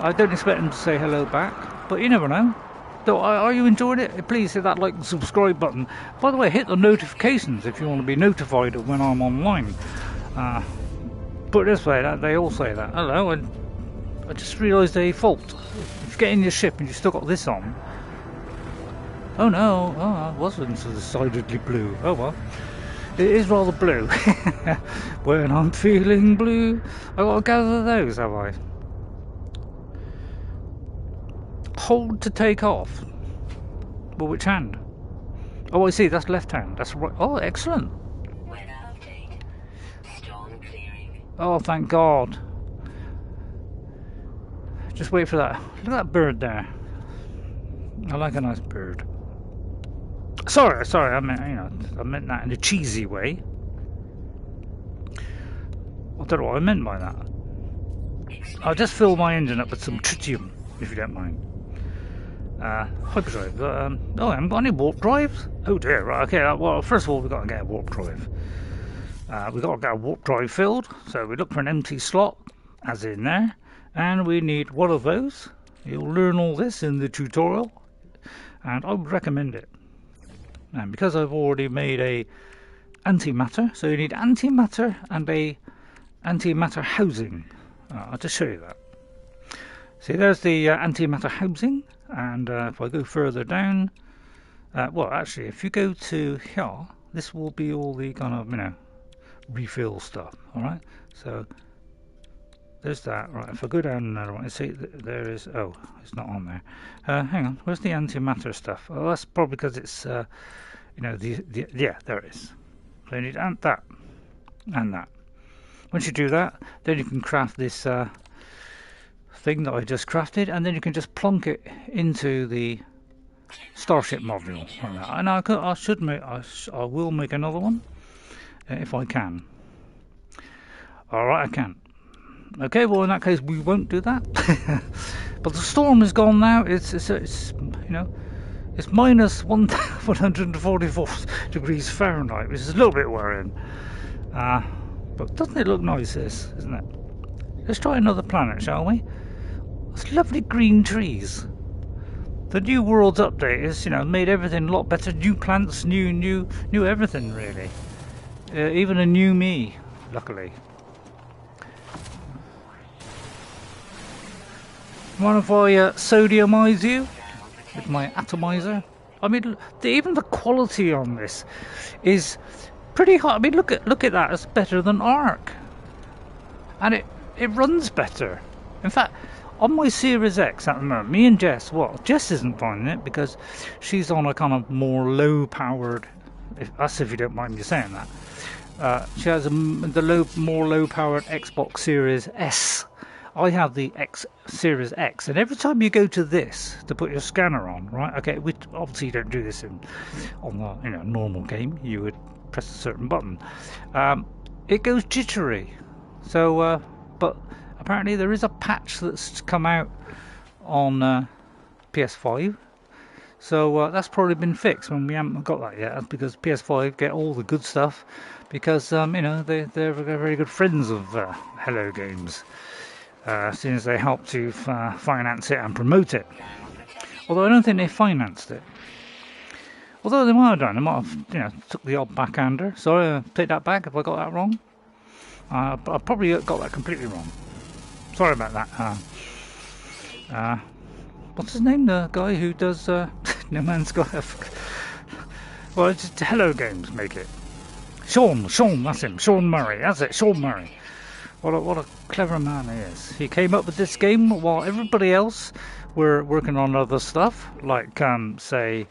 I don't expect him to say hello back, but you never know. So, are you enjoying it? Please hit that like and subscribe button. By the way, hit the notifications if you want to be notified of when I'm online. Put it this way, they all say that. Hello, and I just realised a fault. If you get in your ship and you've still got this on. Oh no, I wasn't so decidedly blue. Oh well. It is rather blue. When I'm feeling blue. I've got to gather those, have I? Hold to take off. Well, which hand? Oh, I see, that's left hand. That's right. Oh, excellent. Oh, thank God. Just wait for that. Look at that bird there. I like a nice bird. Sorry, I meant, I meant that in a cheesy way. I don't know what I meant by that. I'll just fill my engine up with some tritium, if you don't mind. Hyperdrive. Oh, I haven't got any warp drives? Oh dear, right, okay, well, first of all, we've got to get a warp drive. We've got to get a warp drive filled, so we look for an empty slot, as in there, and we need one of those. You'll learn all this in the tutorial, and I would recommend it. And because I've already made a antimatter, so you need antimatter and a antimatter housing. I'll just show you that. See, there's the antimatter housing, and if I go further down, well, actually, if you go to here, this will be all the kind of, refill stuff. All right, so there's that. Right, if I go down another one, see, there is. Oh, it's not on there. Hang on, where's the antimatter stuff? Oh, that's probably because it's, yeah, there it is. So you need that and that. Once you do that, then you can craft this thing that I just crafted, and then you can just plonk it into the starship module like that. And I will make another one if I can. All right, I can. Okay, well in that case we won't do that. But the storm is gone now. It's minus 144 degrees Fahrenheit, which is a little bit worrying. But doesn't it look nice, this, isn't it? Let's try another planet, shall we? It's lovely green trees. The New Worlds update has, made everything a lot better. New plants, new everything, really. Even a new me, luckily. Mind if I sodiumize you with my atomizer? I mean, even the quality on this is pretty high. I mean, look at that. It's better than Arc, and it runs better. In fact, on my Series X at the moment, me and Jess, Jess isn't finding it because she's on a kind of more low-powered. If you don't mind me saying that, she has more low-powered Xbox Series S. I have the X Series X, and every time you go to this to put your scanner on, right? Okay, we obviously you don't do this on the normal game. You would press a certain button. It goes jittery. So, but apparently there is a patch that's come out on PS5. So that's probably been fixed when we haven't got that yet. That's because PS5 get all the good stuff because they're very good friends of Hello Games. Seeing as they help to finance it and promote it. Although I don't think they financed it. Although they might have done. They might have took the odd backhander. Sorry, take that back if I got that wrong. I probably got that completely wrong. Sorry about that. What's his name? The guy who does No Man's Sky? Well, it's just Hello Games make it. Sean, that's him. Sean Murray, that's it. Sean Murray. What a clever man he is. He came up with this game while everybody else were working on other stuff, like say,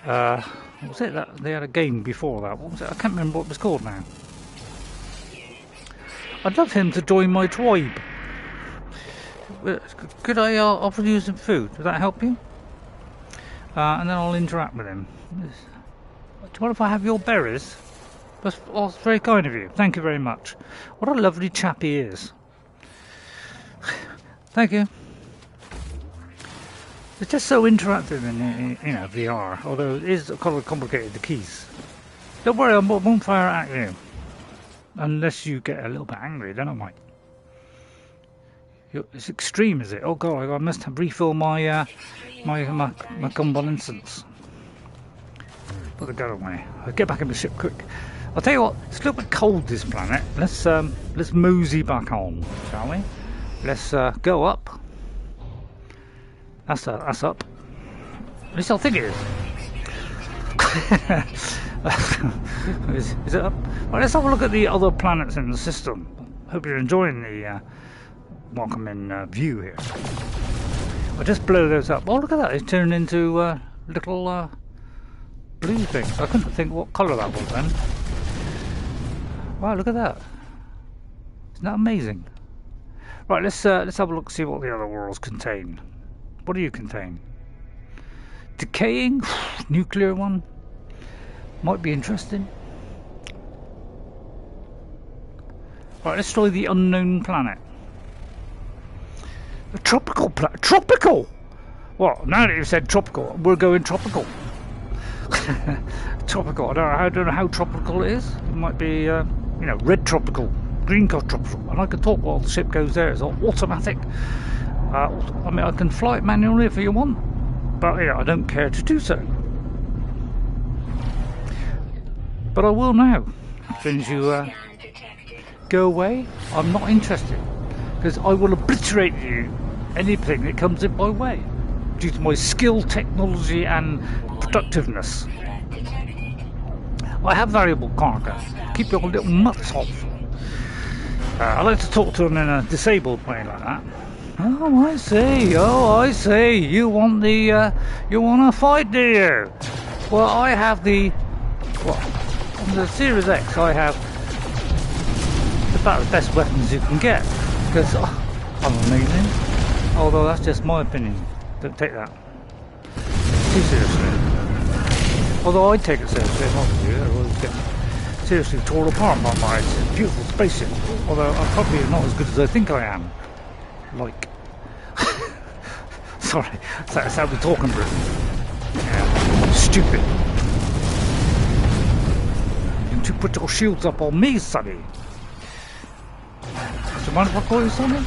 what was it that they had a game before that? What was it? I can't remember what it was called now. I'd love him to join my tribe. Could I offer you some food? Would that help you? And then I'll interact with him. Do you mind if I have your berries? That's very kind of you. Thank you very much. What a lovely chap he is. Thank you. It's just so interactive in VR, although it is kind of complicated, the keys. Don't worry, I won't fire at you. Unless you get a little bit angry, then I might. It's extreme, is it? Oh god, I must refill my my convalescence. Put the gun away. I'll get back in the ship quick. I'll tell you what, it's a little bit cold this planet. Let's mosey back on, shall we? Let's go up. That's up. At least I think it is. Is it up? Well, let's have a look at the other planets in the system. Hope you're enjoying the welcoming view here. I'll just blow those up. Oh, look at that! It's turned into little blue things. I couldn't think what colour that was then. Wow, look at that! Isn't that amazing? Right, let's have a look, see what the other worlds contain. What do you contain? Decaying nuclear one might be interesting. Right, let's try the unknown planet. A tropical planet. Tropical. What? Now that you've said tropical, we're going tropical. Tropical. I don't know how tropical it is. It might be, red tropical, green tropical. And I can talk while the ship goes there. It's automatic. I mean, I can fly it manually if you want, but I don't care to do so. But I will now. As soon as you go away, I'm not interested, because I will obliterate anything that comes in my way, due to my skill, technology, and productiveness. I have valuable cargo. Keep your little mutts off. I like to talk to them in a disabled way like that. Oh, I see. You want you want to fight, do you? Well, I have on the Series X, I have about the best weapons you can get, because I'm amazing. Although that's just my opinion. Don't take that too seriously. Although I take it seriously, if I was you, I always get seriously torn apart by my beautiful spaceship. Although I'm probably not as good as I think I am. Like, sorry, that's how we're talking, Britain. Yeah, stupid. You two put your shields up on me, sonny. Do you mind if I call you sonny?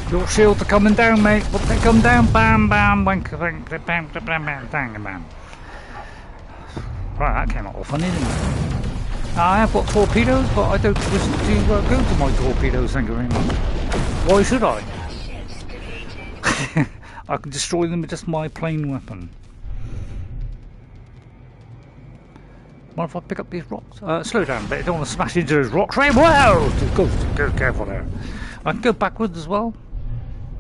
Your shields are coming down, mate. But they come down, bam, bam, wank, bam, bam, bam, bam, bam, bam. Right, that came out all funny, didn't it? I have got torpedoes, but I don't wish to go to my torpedoes, thank you very much. Why should I? I can destroy them with just my plain weapon. What if I pick up these rocks? Slow down a bit, I don't want to smash into those rocks. Right, whoa! Go careful there. I can go backwards as well.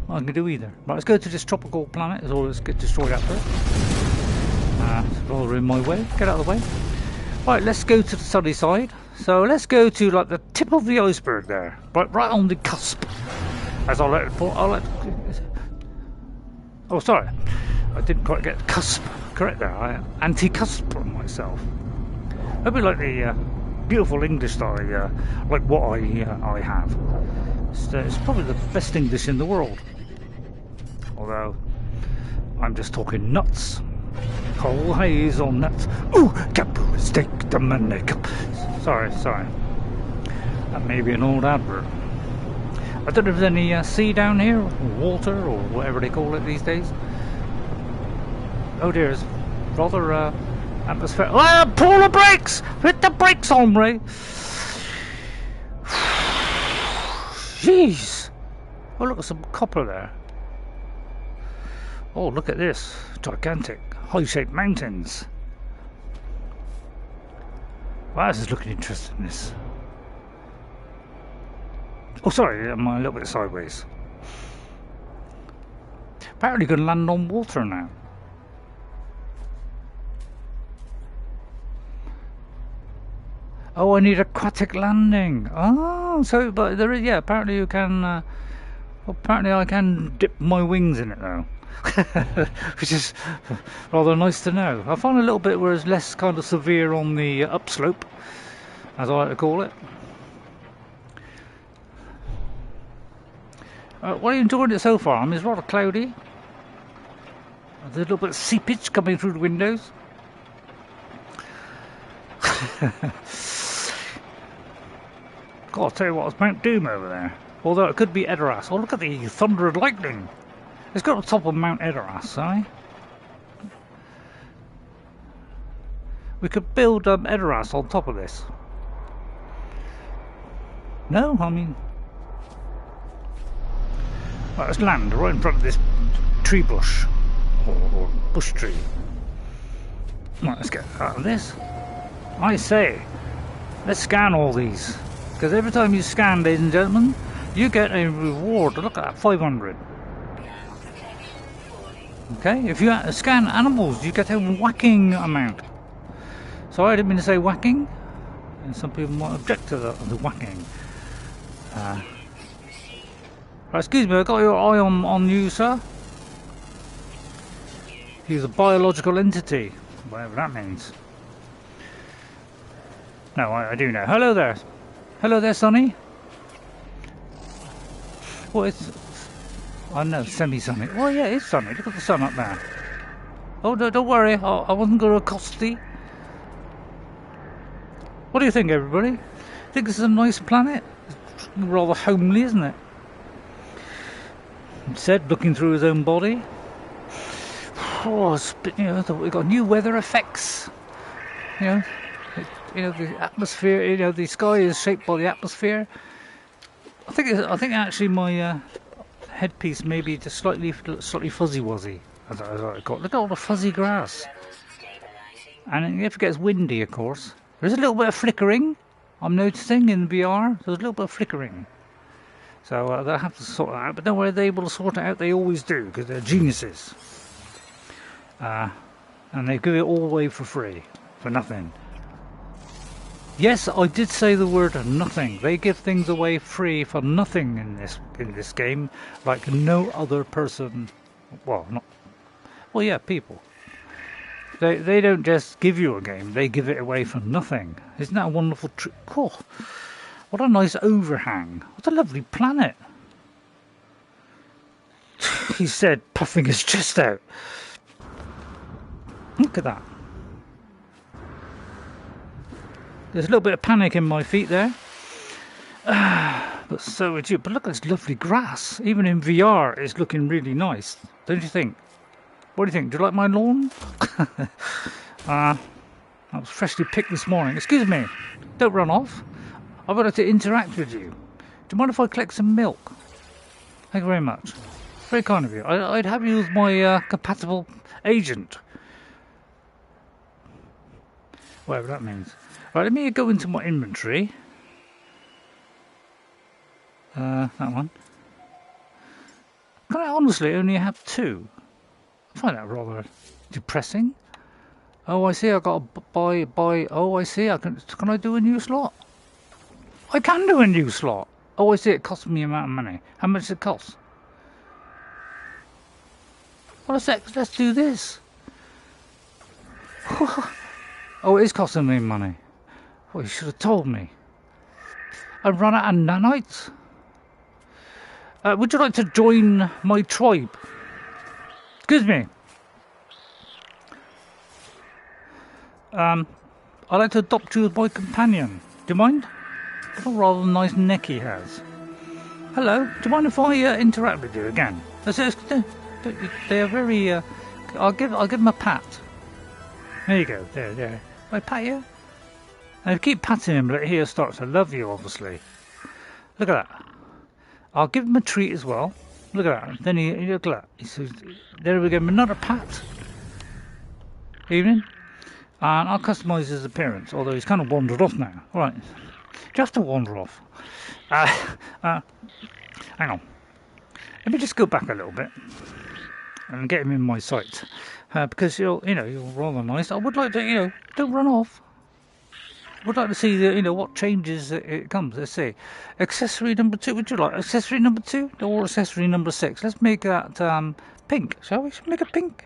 I can do either. Right, let's go to this tropical planet, or let's get destroyed out there. It's rather in my way. Get out of the way. Right, let's go to the sunny side. So let's go to like the tip of the iceberg there, but right on the cusp, as I like to put. Oh, sorry, I didn't quite get cusp correct there. I anti-cusp on myself. That'd be like the beautiful English that I like what I have. It's probably the best English in the world. Although I'm just talking nuts. Whole haze on nuts. Ooh, capu steak the money. Sorry. That may be an old advert. I don't know if there's any sea down here, or water, or whatever they call it these days. Oh dear, it's rather atmosphere. Ah, pull the brakes! Hit the brakes on, Ray! Jeez! Oh, look at some copper there. Oh, look at this. Gigantic, high-shaped mountains. Wow, this is looking interesting, this. Oh, sorry, I'm a little bit sideways. Apparently going to land on water now. Oh, I need aquatic landing. Oh, so, but there is, yeah, apparently you can, apparently I can dip my wings in it though. Which is rather nice to know. I find a little bit where it's less kind of severe on the upslope, as I like to call it. What are you enjoying it so far? I mean, it's rather cloudy. There's a little bit of seepage coming through the windows. God, I'll tell you what, it's Mount Doom over there. Although it could be Edoras. Oh, look at the thunder and lightning. It's got the top of Mount Edoras, eh? We could build Edoras on top of this. No, I mean... Right, let's land right in front of this tree bush. Or bush tree. Right, let's get out of this. I say, let's scan all these. Because every time you scan, ladies and gentlemen, you get a reward. Look at that, 500. Okay, if you scan animals, you get a whacking amount. Sorry, I didn't mean to say whacking. And some people might object to the whacking. Right, excuse me, I got your eye on you, sir. He's a biological entity, whatever that means. No, I do know. Hello there. Hello there, Sonny. Well, it's... I know, semi-sunny. Well, yeah, it's sunny. Look at the sun up there. Oh, don't worry. I wasn't going to accost thee. What do you think, everybody? Think this is a nice planet? It's rather homely, isn't it? Said, looking through his own body. Oh, you know, we've got new weather effects. You know, the atmosphere. You know, the sky is shaped by the atmosphere. I think actually my headpiece may be just slightly fuzzy wuzzy, as I call it. Look at all the fuzzy grass. And if it gets windy, of course, there's a little bit of flickering. I'm noticing in VR. There's a little bit of flickering. So they'll have to sort that out. But don't worry, they're able to sort it out. They always do, because they're geniuses. And they give it all away for free, for nothing. Yes, I did say the word nothing. They give things away free for nothing in this game, like no other person. Well, yeah, people. They don't just give you a game; they give it away for nothing. Isn't that a wonderful trick? Oh, what a nice overhang! What a lovely planet! He said, puffing his chest out. Look at that. There's a little bit of panic in my feet there. But so would you. But look at this lovely grass. Even in VR, it's looking really nice. Don't you think? What do you think? Do you like my lawn? That was freshly picked this morning. Excuse me. Don't run off. I've got to interact with you. Do you mind if I collect some milk? Thank you very much. Very kind of you. I'd have you as my compatible agent. Whatever that means. Right, let me go into my inventory. That one. Can I honestly only have 2? I find that rather depressing. Oh, I see. I got to buy. Oh, I see. Can I do a new slot? I can do a new slot. Oh, I see, it costs me an amount of money. How much does it cost? Well, let's do this. Oh, it is costing me money. Well, you should have told me. I've run out of nanites. Would you like to join my tribe? Excuse me. I'd like to adopt you as my companion. Do you mind? What a rather nice neck he has. Hello. Do you mind if I interact with you again? They are very. I'll give him a pat. There you go. There. I pat you. And I keep patting him, but he starts to love you, obviously. Look at that. I'll give him a treat as well. Look at that. Then he look at that. He says, there we go. Another pat. Evening. And I'll customise his appearance, although he's kind of wandered off now. All right. Just to wander off. Hang on. Let me just go back a little bit and get him in my sight, because you're rather nice. I would like to, don't run off. I would like to see what changes it comes. Let's see. Accessory number 2. Would you like accessory number 2 or accessory number 6? Let's make that pink, shall we? Should we make it pink?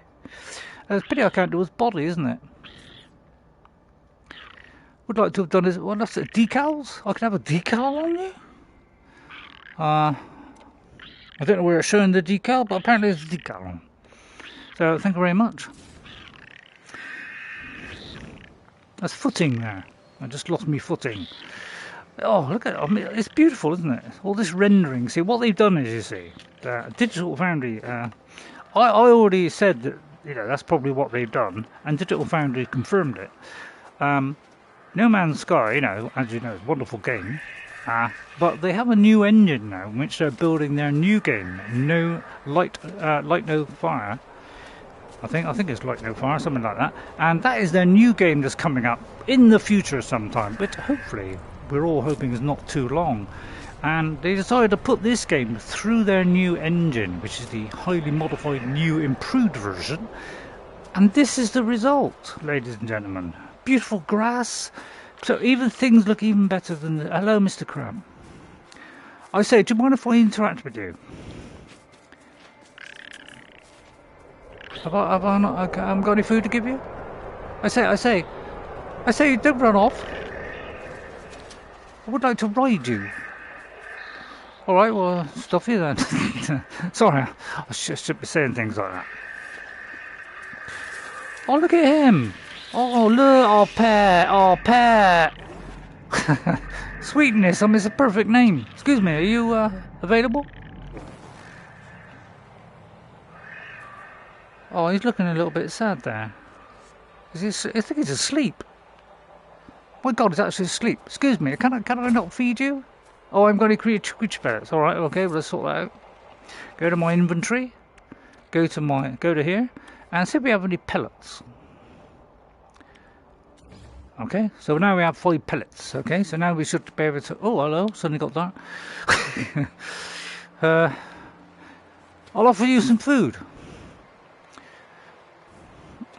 It's a pity I can't do his body, isn't it? Would like to have done his. Well, that's it. Decals. I can have a decal on you. I don't know where it's showing the decal, but apparently there's a decal on. So thank you very much. That's footing there. I just lost me footing. Oh, look at it. I mean, it's beautiful, isn't it? All this rendering. See, what they've done is, you see, Digital Foundry. I already said that, that's probably what they've done, and Digital Foundry confirmed it. No Man's Sky, as you know, is a wonderful game. But they have a new engine now, in which they're building their new game. Light No Fire. I think it's Light No Fire, something like that. And that is their new game that's coming up in the future sometime. But hopefully, we're all hoping it's not too long. And they decided to put this game through their new engine, which is the highly modified, new, improved version. And this is the result, ladies and gentlemen. Beautiful grass. So even things look even better than... Hello, Mr. Crab. I say, do you mind if I interact with you? Have I not got any food to give you? I say, don't run off. I would like to ride you. Alright, well, stuff you then. Sorry, I should be saying things like that. Oh, look at him. Oh, look, pet. Sweetness, I mean, it's a perfect name. Excuse me, are you available? Oh, he's looking a little bit sad there. I think he's asleep. My God, he's actually asleep. Excuse me, can I not feed you? Oh, I'm going to create creature pellets. All right, okay, well, let's sort that out. Go to my inventory. Go to here, and see if we have any pellets. Okay, so now we have 5 pellets. Okay, so now we should be able to. Oh, hello! Suddenly got dark. I'll offer you some food.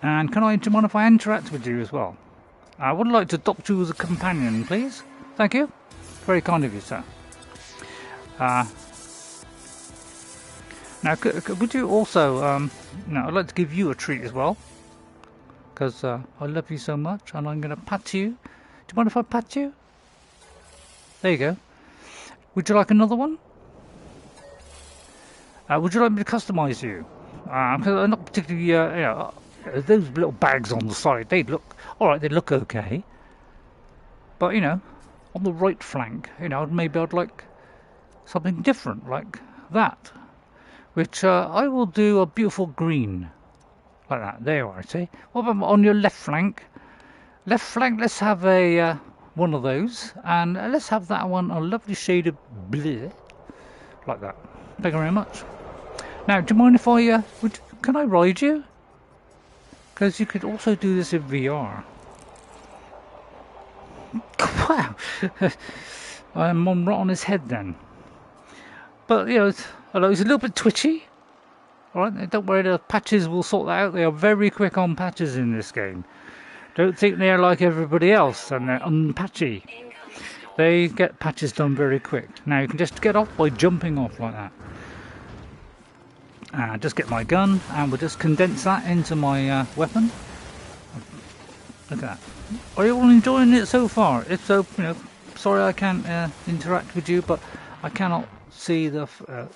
And do you mind if I interact with you as well? I would like to adopt you as a companion, please. Thank you. Very kind of you, sir. Now, would you also, I'd like to give you a treat as well. Because I love you so much, and I'm going to pat you. Do you mind if I pat you? There you go. Would you like another one? Would you like me to customise you? Because I'm not particularly, those little bags on the side, they look okay. But, on the right flank, maybe I'd like something different, like that. Which I will do a beautiful green. Like that. There you are, see? What about on your left flank? Left flank, let's have a one of those. And let's have that one a lovely shade of blue. Like that. Thank you very much. Now, do you mind if I... can I ride you? Because you could also do this in VR. Wow! I'm right on his head then. But, he's a little bit twitchy. Alright, don't worry, the patches will sort that out. They are very quick on patches in this game. Don't think they're like everybody else and they're unpatchy. they get patches done very quick. Now you can just get off by jumping off like that. Just get my gun and we'll just condense that into my weapon. Look at that. Are you all enjoying it so far? If so, you know, sorry I can't interact with you, but I cannot see the,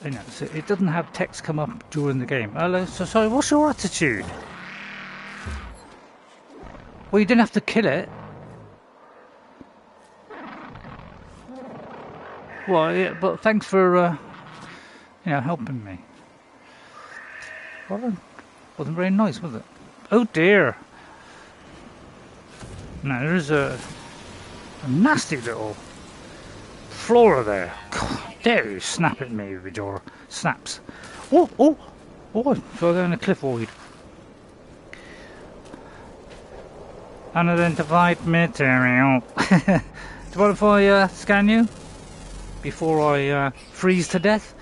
you know, so it doesn't have text come up during the game. Hello, so sorry, what's your attitude? Well, you didn't have to kill it. Well, yeah, but thanks for, you know, helping me. Well, wasn't very nice, was it? Oh dear. Now there's a nasty little flora there. God, dare you snap at me with your snaps. Oh, oh, oh, I fell down a cliff void. Unidentified material. Do you want if I scan you before I freeze to death?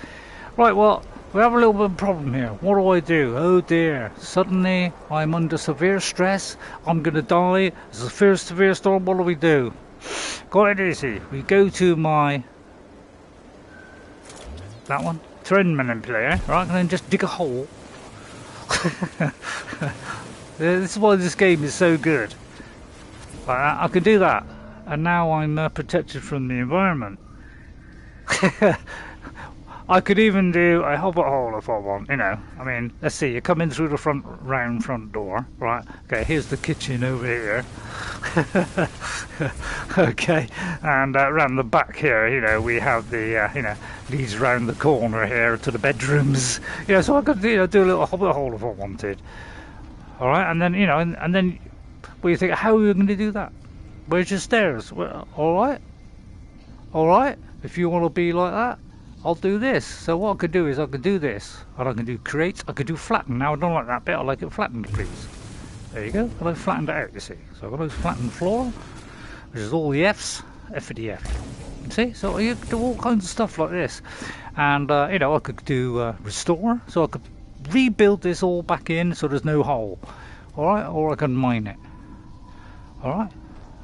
Right, well, we have a little bit of a problem here. What do? Oh dear, suddenly I'm under severe stress. I'm going to die. It's a severe storm. What do we do? Got it easy. We go to my... that one. Terrain manipulator, right? And then just dig a hole. This is why this game is so good. I can do that. And now I'm protected from the environment. I could even do a hobbit hole if I want, you know. I mean, let's see, you come in through the round front door, right? Okay, here's the kitchen over here. Okay, and round the back here, you know, we have the, you know, leads round the corner here to the bedrooms. You know, so I could, you know, do a little hobbit hole if I wanted. All right, and then, you know, and then, well, you think, how are you going to do that? Where's your stairs? Well, all right, if you want to be like that, I'll do this. So what I could do is I could do this, and I can do create, I could do flatten. Now I don't like that bit, I like it flattened, please. There you go, and I flattened it out, you see. So I've got a flattened floor, which is all the F's, F for the F. You see, so you could do all kinds of stuff like this. And, you know, I could do restore, so I could rebuild this all back in so there's no hole. Alright, or I can mine it. Alright,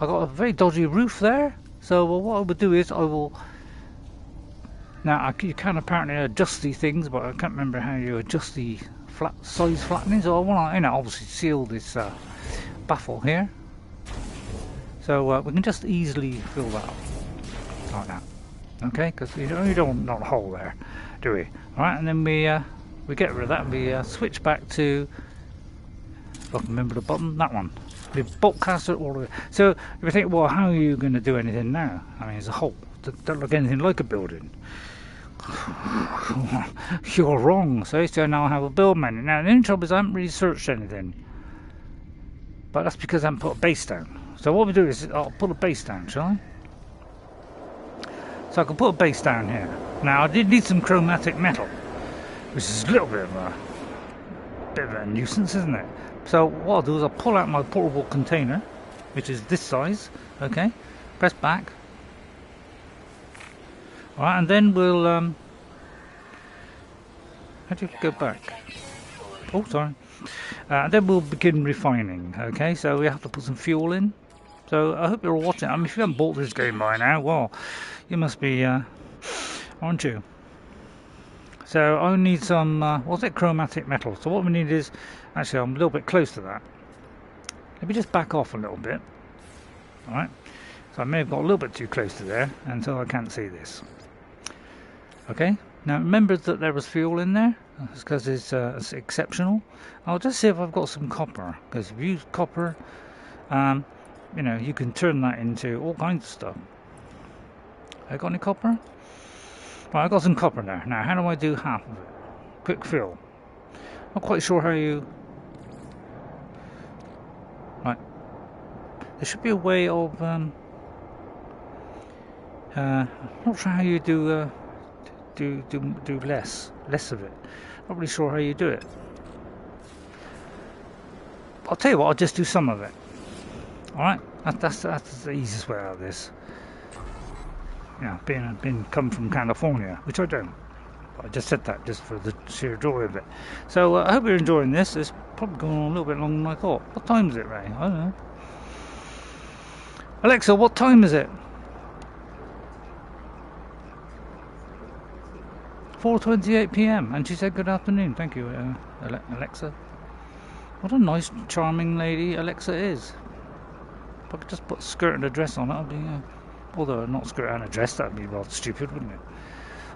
I got a very dodgy roof there, so what I would do is I will... Now, you can apparently adjust these things, but I can't remember how you adjust the size flattening. So I want to, you know, obviously seal this baffle here. So we can just easily fill that up like that. Okay, because you don't want a hole there, do we? All right, and then we get rid of that. And we switch back to, if I can remember the button, that one. We bolt caster all the way. So if you think, well, how are you going to do anything now? I mean, it's a hole. Don't look anything like a building. You're wrong. So now I have a build menu. Now the only trouble is I haven't really searched anything, but that's because I haven't put a base down. So what we do is I'll put a base down, shall I? So I can put a base down here. Now I did need some chromatic metal, which is a little bit of a nuisance, isn't it? So what I'll do is I'll pull out my portable container, which is this size. Okay, press back. Alright, and then we'll, how do you go back? Oh, sorry. Then we'll begin refining, okay? So we have to put some fuel in. So I hope you're all watching. I mean, if you haven't bought this game by now, well, you must be, aren't you? So I need some, what's it, chromatic metal. So what we need is, actually I'm a little bit close to that. Let me just back off a little bit. Alright. So I may have got a little bit too close to there, and so I can't see this. Okay, now remember that there was fuel in there, because it's exceptional. I'll just see if I've got some copper, because if you use copper, you know, you can turn that into all kinds of stuff. Have I got any copper? Well, I've got some copper there. Now, how do I do half of it? Quick fill. Not quite sure how you... Right. There should be a way of... not sure how you do less of it. Not really sure how you do it. I'll tell you what, I'll just do some of it. Alright, that's the easiest way out of this. Yeah, being come from California, which I don't. But I just said that just for the sheer joy of it. So I hope you're enjoying this. It's probably going on a little bit longer than I thought. What time is it, Ray? I don't know. Alexa, what time is it? 4:28 p.m. and she said good afternoon. Thank you, Alexa. What a nice, charming lady Alexa is. If I could just put a skirt and a dress on it, I'd be... although not skirt and a dress, that'd be rather stupid, wouldn't it?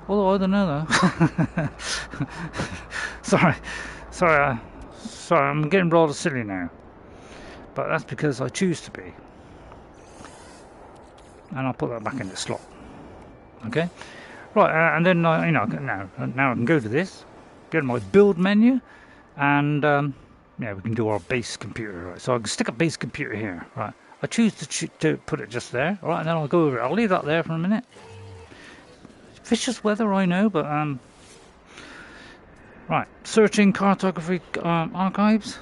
Although I don't know though. sorry, I'm getting rather silly now. But that's because I choose to be. And I'll put that back in the slot. Okay? Right, and then, now I can go to this, go to my build menu, and yeah, we can do our base computer. Right? So I can stick a base computer here. Right? I choose to put it just there. All right, and then I'll go over it. I'll leave that there for a minute. Vicious weather, I know, but right. Searching cartography archives.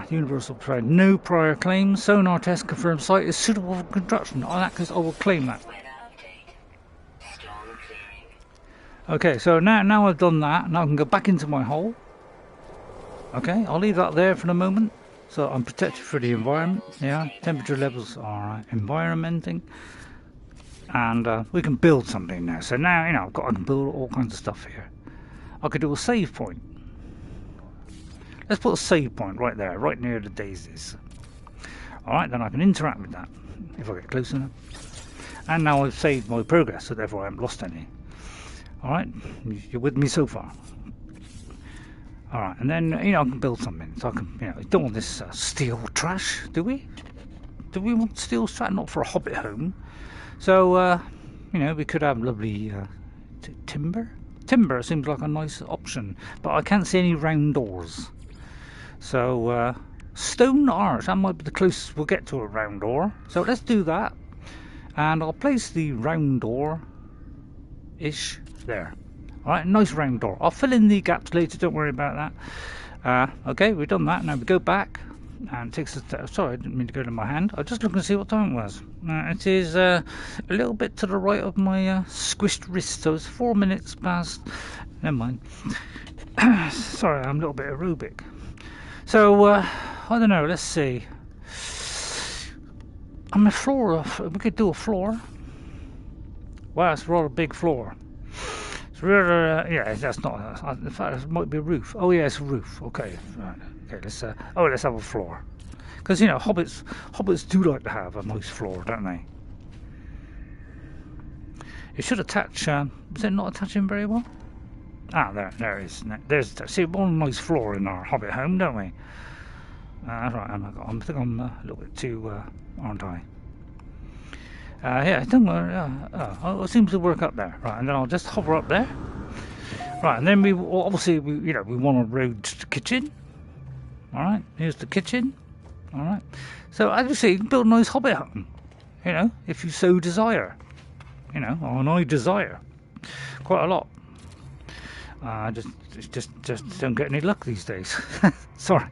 Universal Pride. No prior claims. Sonar test confirmed site is suitable for construction. On that case, I will claim that. Okay, so now I've done that. Now I can go back into my hole. Okay, I'll leave that there for the moment. So I'm protected for the environment. Yeah, temperature levels are environmenting. And we can build something now. So now, I can build all kinds of stuff here. I could do a save point. Let's put a save point right there, right near the daisies. Alright, then I can interact with that, if I get close enough. And now I've saved my progress, so therefore I haven't lost any. Alright, you're with me so far. Alright, and then, I can build something. So I can, don't want this steel trash, do we? Do we want steel trash? Not for a hobbit home. So, we could have lovely timber. Timber seems like a nice option, but I can't see any round doors. So, stone arch, that might be the closest we'll get to a round door. So let's do that. And I'll place the round door-ish there. Alright, nice round door. I'll fill in the gaps later, don't worry about that. Okay, we've done that. Now we go back. And it takes us... sorry, I didn't mean to go to my hand. I was just looking to see what time it was. It is a little bit to the right of my squished wrist. So it's 4 minutes past... Never mind. Sorry, I'm a little bit aerobic. So, I don't know, let's see. I'm a floor... we could do a floor. Wow, it's a rather big floor. It's rather... yeah, that's not... in fact, it might be a roof. Oh, yeah, it's a roof. Okay, right. Okay, let's have a floor. Because, hobbits do like to have a nice floor, don't they? It should attach... is it not attaching very well? Ah, there it is. See, one nice floor in our hobbit home, don't we? Right, I think I'm a little bit too... aren't I? Yeah, it doesn't work. It seems to work up there. Right, and then I'll just hover up there. Right, and then we want a road to the kitchen. Alright, here's the kitchen. Alright. So as you see, you can build a nice hobbit home. If you so desire. And I desire. Quite a lot. Just don't get any luck these days. Sorry.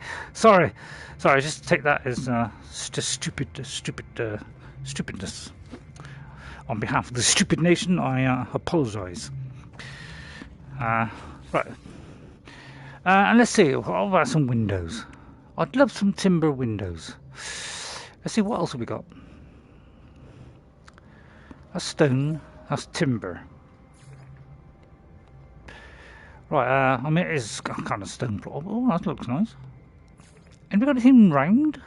Just take that as just stupidness. On behalf of the stupid nation, I apologise. Right. And let's see, what about some windows? I'd love some timber windows. Let's see, what else have we got? That's stone, that's timber. Right, it is kind of stone floor. Oh, that looks nice. And we got anything round?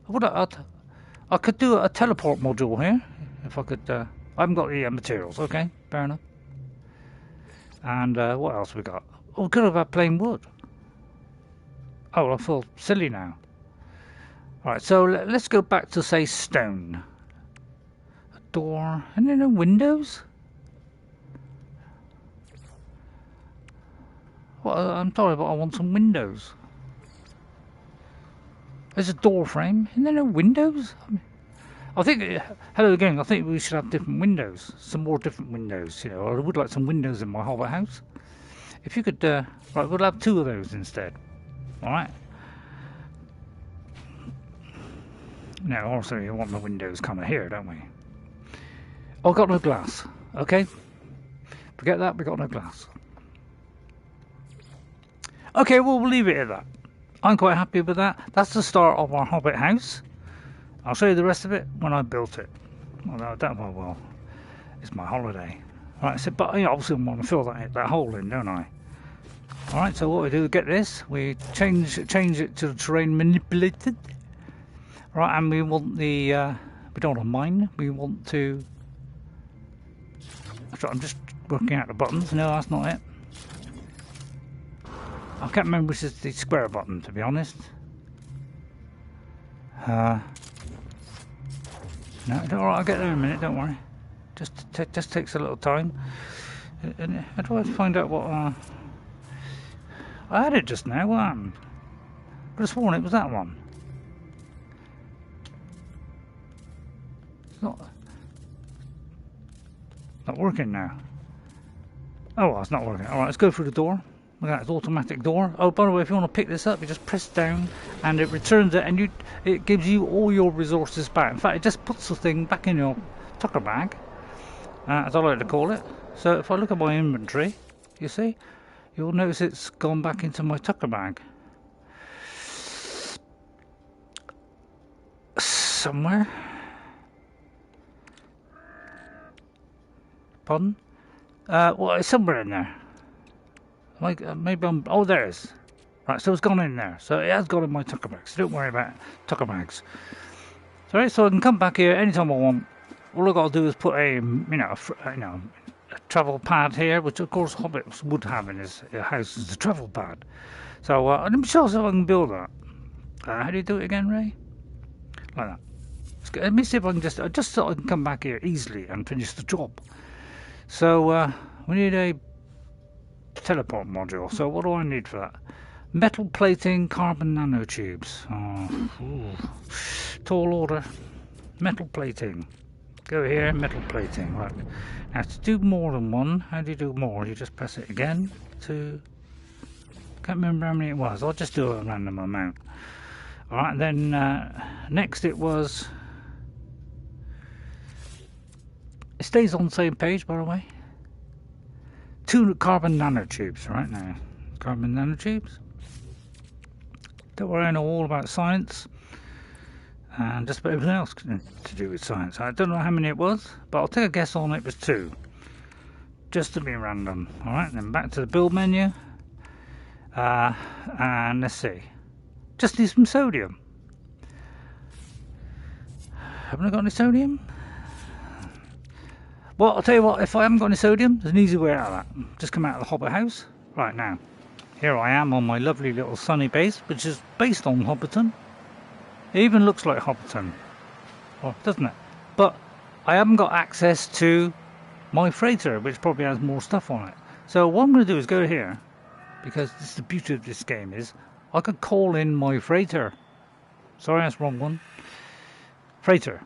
I could do a teleport module here. If I could, I haven't got the materials, okay, fair enough. And what else we got? Oh, we could have had plain wood. Oh, I feel silly now. Alright, so let's go back to, say, stone. A door, and then windows? Well, I'm sorry, but I want some windows. There's a door frame, and then windows? I think, hello again, I think we should have different windows. Some more different windows, I would like some windows in my hobbit house. If you could, right, we'll have 2 of those instead. Alright. Now, also, you want the windows kind of here, don't we? Oh, got no glass. Okay. Forget that, we got no glass. Okay, well, we'll leave it at that. I'm quite happy with that. That's the start of our hobbit house. I'll show you the rest of it when I built it. Although I don't know, well, it's my holiday. Right, so, but obviously I want to fill that hole in, don't I? Alright, so what we do, get this, we change it to the terrain manipulated. Right, and we want the, we don't want to mine, we want to, I'm just working out the buttons, no that's not it. I can't remember which is the square button, to be honest. No, alright, I'll get there in a minute, don't worry. Just takes a little time. And how do I find out what, I had it just now, what happened? I could have sworn it was that one. It's not working now. Oh, well, it's not working. Alright, let's go through the door. Look at that, it's automatic door. Oh, by the way, if you want to pick this up, you just press down and it returns it, and it gives you all your resources back. In fact, it just puts the thing back in your tucker bag, as I like to call it. So if I look at my inventory, you see, you'll notice it's gone back into my tucker bag. Somewhere. Pardon? Well, it's somewhere in there. Like, maybe I'm... Oh, there it is. Right, so it's gone in there. So it has gone in my tucker bags. So don't worry about tucker bags. So I can come back here anytime I want. All I've got to do is put a travel pad here, which of course hobbits would have in his house as a travel pad. So let me show you if I can build that. How do you do it again, Ray? Like that. Let me see if I can just so I can come back here easily and finish the job. So we need a teleport module. So what do I need for that? Metal plating, carbon nanotubes. Tall order. Metal plating. Go here, metal plating. Right. Now to do more than one, how do you do more? You just press it again to... Can't remember how many it was. I'll just do a random amount. Alright, then next it was... It stays on the same page, by the way. 2 carbon nanotubes, right now. Carbon nanotubes. Don't worry, I know all about science. And just about everything else to do with science. I don't know how many it was, but I'll take a guess on it was 2. Just to be random. Alright, then back to the build menu. And let's see. Just need some sodium. Haven't I got any sodium? Well, I'll tell you what, if I haven't got any sodium, there's an easy way out of that. Just come out of the Hobbit house. Right now, here I am on my lovely little sunny base, which is based on Hobbiton. It even looks like Hobbiton, doesn't it? But I haven't got access to my freighter, which probably has more stuff on it. So what I'm going to do is go here, because this is the beauty of this game is, I can call in my freighter. Sorry, that's the wrong one. Freighter.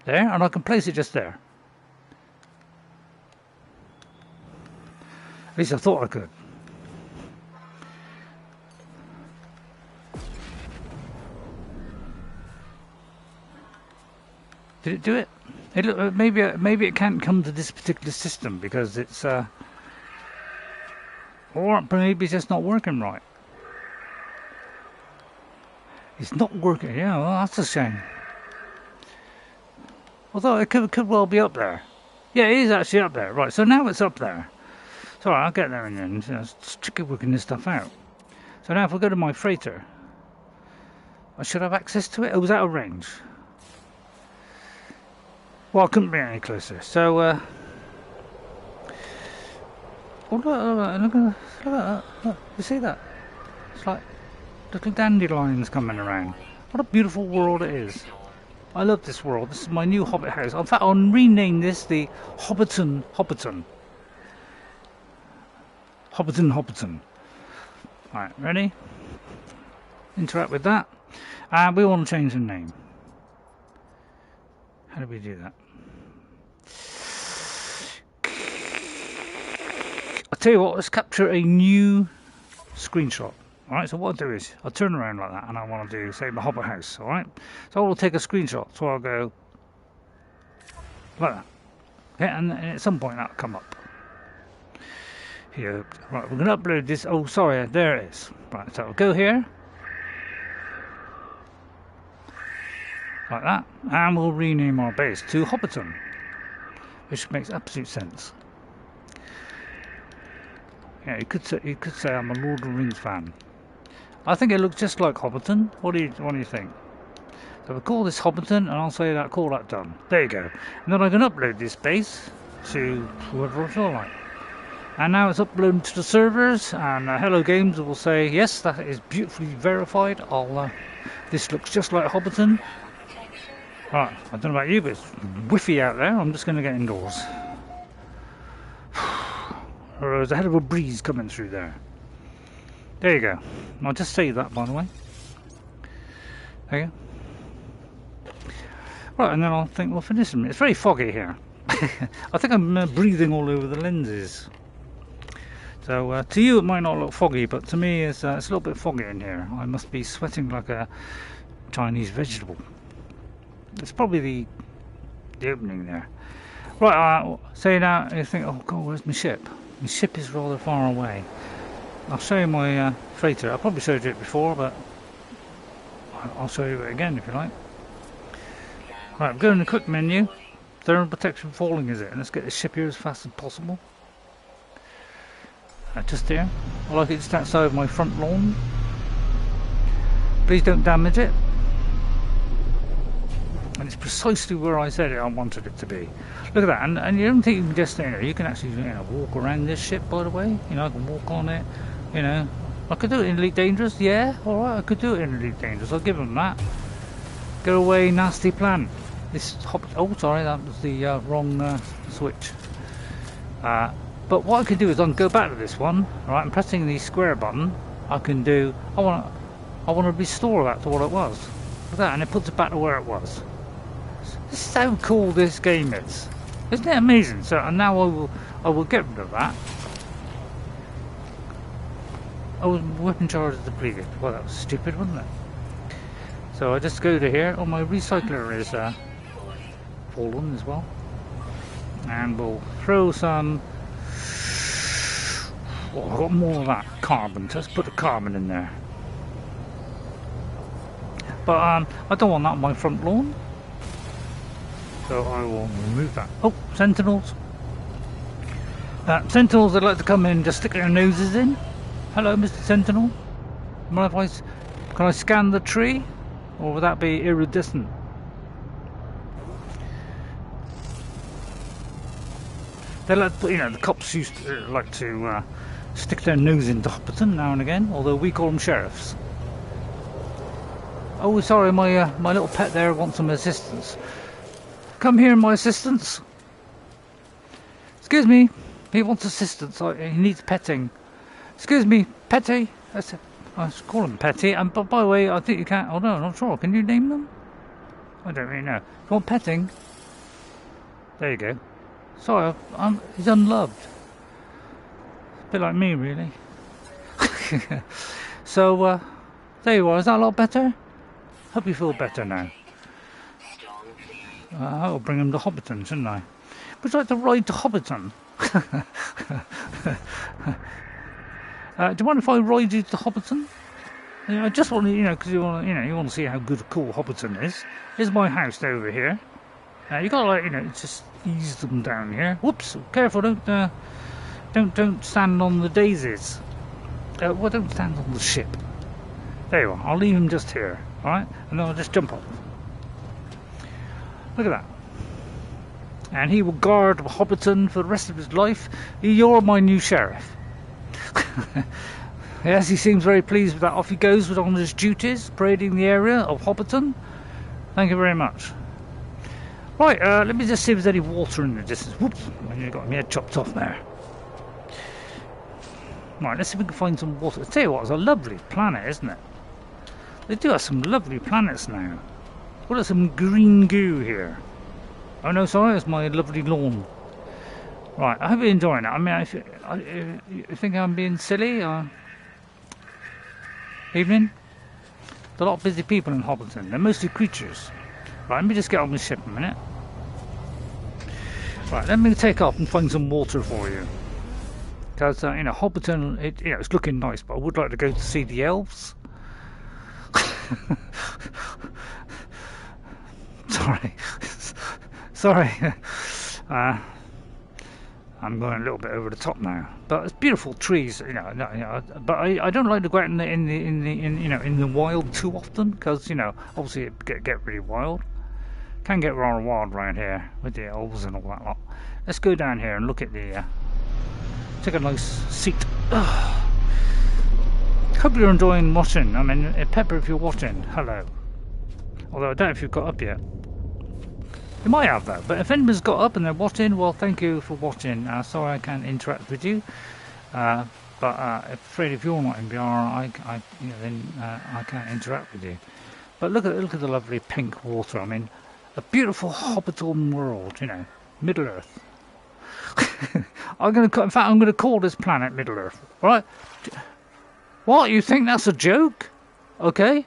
There, and I can place it just there. At least I thought I could. Did it do it? Maybe it can't come to this particular system because it's or maybe it's just not working right. It's not working. Yeah, well, that's a shame. Although it could well be up there. Yeah, it is actually up there. Right, so now it's up there. So I'll get there in the end. It's tricky working this stuff out. So now if I go to my freighter, I should have access to it. It was out of range. Well, I couldn't be any closer. So, oh, look at that. Look, you see that? It's like little dandelions coming around. What a beautiful world it is. I love this world. This is my new Hobbit house. In fact, I'll rename this the Hobbiton. Alright, ready? Interact with that. And we want to change the name. How do we do that? I'll tell you what, let's capture a new screenshot. Alright, so what I'll do is, I'll turn around like that and I want to do, say, my Hobbit house, alright? So I will take a screenshot, so I'll go like that. Okay, and at some point that'll come up. Here, right, we're going to upload this, oh sorry, there it is. Right, so I'll go here. Like that, and we'll rename our base to Hobbiton, which makes absolute sense. Yeah, you could say I'm a Lord of the Rings fan. I think it looks just like Hobbiton. What do you think? So we'll call this Hobbiton, and I'll say that, call that done. There you go. And then I can upload this base to whoever I feel like. And now it's uploaded to the servers, and Hello Games will say, yes, that is beautifully verified. This looks just like Hobbiton. Right, I don't know about you, but it's whiffy out there. I'm just going to get indoors. There's a hell of a breeze coming through there. There you go. I'll just say that, by the way. There you go. Right, and then I think we'll finish them. It's very foggy here. I think I'm breathing all over the lenses. So to you it might not look foggy, but to me it's a little bit foggy in here. I must be sweating like a Chinese vegetable. It's probably the opening there. Right, say that, you think, oh god, where's my ship? My ship is rather far away. I'll show you my freighter. I probably showed you it before, but I'll show you it again if you like. Right, I'm going to the quick menu. Thermal protection falling, is it? And let's get the ship here as fast as possible. Just here. I like it just outside of my front lawn. Please don't damage it. And it's precisely where I said I wanted it to be. Look at that, and you don't think you can just, you can actually walk around this ship, by the way. I can walk on it, I could do it in Elite Dangerous, yeah, alright, I could do it in Elite Dangerous, I'll give them that. Go away, nasty plant. Oh, sorry, that was the wrong switch. But what I can do is I can go back to this one, alright, I'm pressing the square button, I can do, I want to restore that to what it was. Look at that, and it puts it back to where it was. This is how cool this game is. Isn't it amazing? So, and now I will get rid of that. Oh, weapon charge is depleted. Well, that was stupid, wasn't it? So I just go to here. Oh, my recycler is fallen as well. And we'll throw some... Oh, I've got more of that carbon. So let's put the carbon in there. But I don't want that on my front lawn. So I will remove that. Oh, sentinels. Sentinels that like to come in and just stick their noses in. Hello, Mr. Sentinel. Mind if can I scan the tree? Or would that be iridescent? They like to, the cops used to like to stick their nose into Hobbiton now and again, although we call them sheriffs. Oh, sorry, my little pet there wants some assistance. Come here, my assistance. Excuse me, he wants assistance. He needs petting. Excuse me, Petty. I call him Petty. And by the way, I think you can't. Oh no, I'm not sure. Can you name them? I don't really know. You want petting? There you go. Sorry, he's unloved. A bit like me, really. So, there you are. Is that a lot better? Hope you feel better now. I'll bring him to Hobbiton, shouldn't I? Would you like to ride to Hobbiton? Do you mind if I ride you to Hobbiton? I just want to, because you want to see how good, cool Hobbiton is. Here's my house over here. You got to just ease them down here. Whoops! Careful! Don't stand on the daisies. Well, don't stand on the ship. There you are. I'll leave him just here. All right, and then I'll just jump off. Look at that. And he will guard Hobbiton for the rest of his life. You're my new sheriff. Yes, he seems very pleased with that. Off he goes on his duties, parading the area of Hobbiton. Thank you very much. Right, let me just see if there's any water in the distance. Whoops, I got my head chopped off there. Right, let's see if we can find some water. I'll tell you what, it's a lovely planet, isn't it? They do have some lovely planets now. What is some green goo here? Oh no, sorry, it's my lovely lawn. Right, I hope you're enjoying it. I mean, you think I'm being silly? Evening? There's a lot of busy people in Hobbiton. They're mostly creatures. Right, let me just get on my ship a minute. Right, let me take off and find some water for you. Because, Hobbiton, it's looking nice, but I would like to go to see the elves. Sorry. Sorry. I'm going a little bit over the top now, but it's beautiful trees, but I don't like to go out in the wild too often, because obviously it get really wild. Can get rather wild around here with the elves and all that lot. Let's go down here and look at the take a nice seat. Hope you're enjoying watching. I mean, Pepper, if you're watching, hello. Although I don't know if you've got up yet. You might have though, but if anybody's got up and they're watching, well, thank you for watching. Sorry I can't interact with you, but afraid if you're not in VR, then I can't interact with you. But look at the lovely pink water. I mean, a beautiful Hobbiton world, Middle Earth. In fact, I'm gonna call this planet Middle Earth, right? What, you think that's a joke? Okay,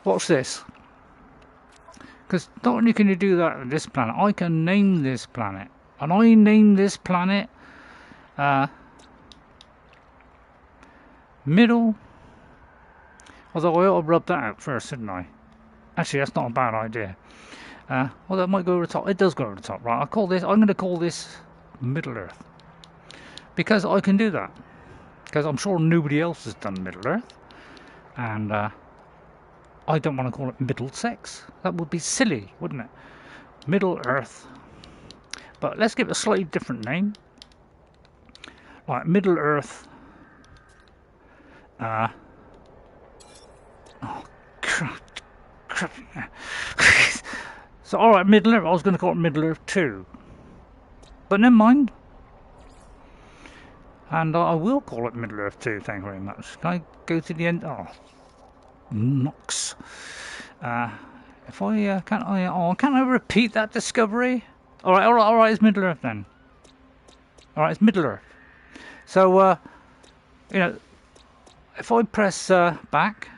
watch this. Because not only can you do that with this planet, I can name this planet. And I name this planet Middle. Although I ought to rub that out first, shouldn't I? Actually, that's not a bad idea. Although it might go over the top. It does go over the top, right? I'm going to call this Middle Earth. Because I can do that. Because I'm sure nobody else has done Middle Earth. And I don't want to call it Middlesex. That would be silly, wouldn't it? Middle Earth. But let's give it a slightly different name. Like Middle Earth. Oh, crap. So, alright, Middle Earth. I was going to call it Middle Earth 2. But never mind. And I will call it Middle Earth 2, thank you very much. Can I go to the end? Oh. Nox. If I can't I repeat that discovery? All right, it's Middle Earth then. All right, it's Middle Earth. So if I press back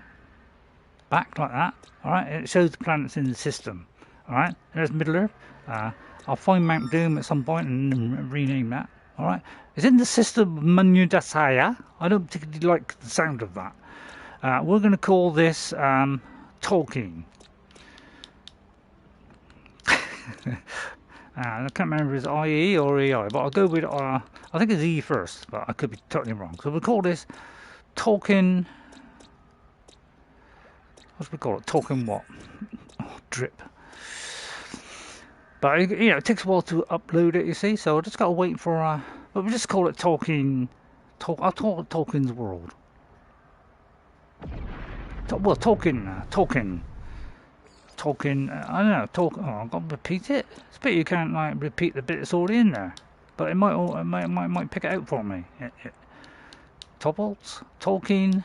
like that, all right, it shows the planets in the system. All right, there's Middle Earth. I'll find Mount Doom at some point and rename that. All right, it's in the system Manudasaya. I don't particularly like the sound of that. We're going to call this Tolkien. I can't remember if it's IE or EI, but I'll go with I think it's E first, but I could be totally wrong. So we'll call this Tolkien. What do we call it? Tolkien what? Oh, drip. But it takes a while to upload it, you see. So I just got to wait for. But we just call it Tolkien. I'll call it Tolkien's World. Well, Tolkien, I don't know, oh, I've got to repeat it. It's a bit you can't like repeat the bit that's already in there, but it might pick it out for me. Topbolts, Tolkien.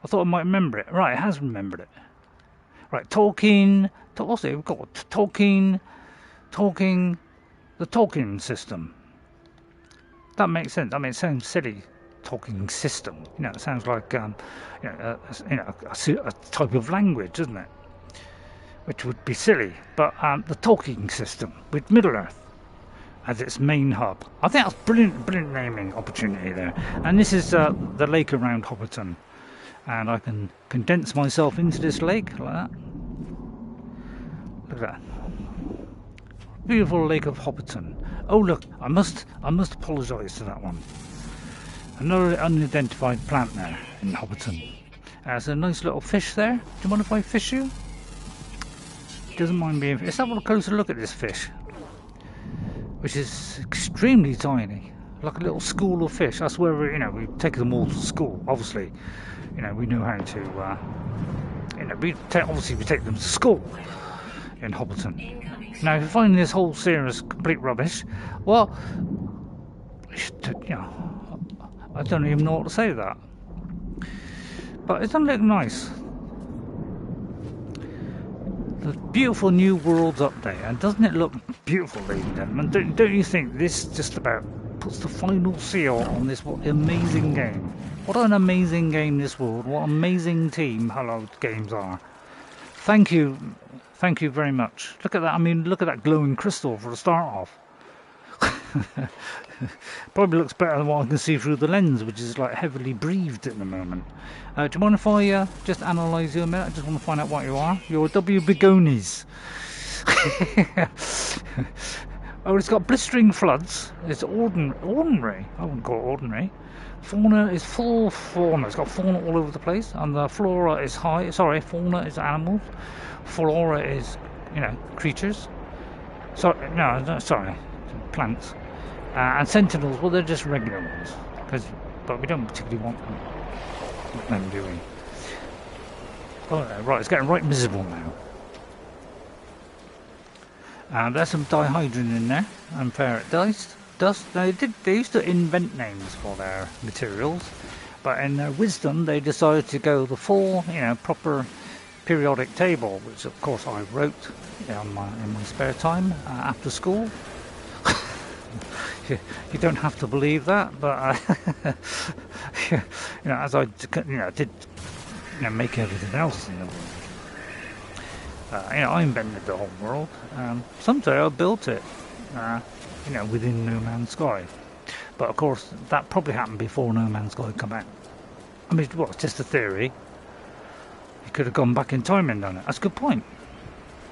I thought I might remember it. Right, it has remembered it. Right, Tolkien. What's it? We've got Tolkien, the Tolkien system. That makes sense. I mean, it sounds silly. Talking system, it sounds like a type of language, doesn't it? Which would be silly. But the talking system with Middle Earth as its main hub. I think that's brilliant naming opportunity there. And this is the lake around Hobbiton, and I can condense myself into this lake like that. Look at that. Beautiful lake of Hobbiton. Oh look, I must apologise to that one. Another unidentified plant there in Hobbiton. There's a nice little fish there. Do you mind if I fish you? Doesn't mind being. Let's have a closer look at this fish, which is extremely tiny, like a little school of fish. That's where we take them all to school. Obviously, we know how to. We take them to school in Hobbiton. Now, if you find this whole series complete rubbish, well, I don't even know what to say to that. But it doesn't look nice. The beautiful new world's up there, and doesn't it look beautiful, ladies and gentlemen? Don't you think this just about puts the final seal on this amazing game? What an amazing game this world, what an amazing team Hello Games are. Thank you very much. Look at that, I mean, look at that glowing crystal for a start off. Probably looks better than what I can see through the lens, which is like heavily breathed at the moment. Do you mind if I just analyse you a minute? I just want to find out what you are. You're W. Begonies. Oh, it's got blistering floods. It's ordinary. I wouldn't call it ordinary. Fauna is full fauna. It's got fauna all over the place, and the flora is high. Sorry, fauna is animals. Flora is, creatures. Sorry, no, sorry, plants. And sentinels, well, they're just regular ones. But we don't particularly want them, do we? Oh, right, it's getting right miserable now. There's some dihydrogen in there, and ferret dust. They used to invent names for their materials, but in their wisdom they decided to go the full, proper periodic table, which of course I wrote in my spare time after school. You don't have to believe that, but as I did make everything else in the world. I invented the whole world. Someday I built it, within No Man's Sky. But of course, that probably happened before No Man's Sky came out. I mean, it's just a theory. You could have gone back in time and done it. That's a good point.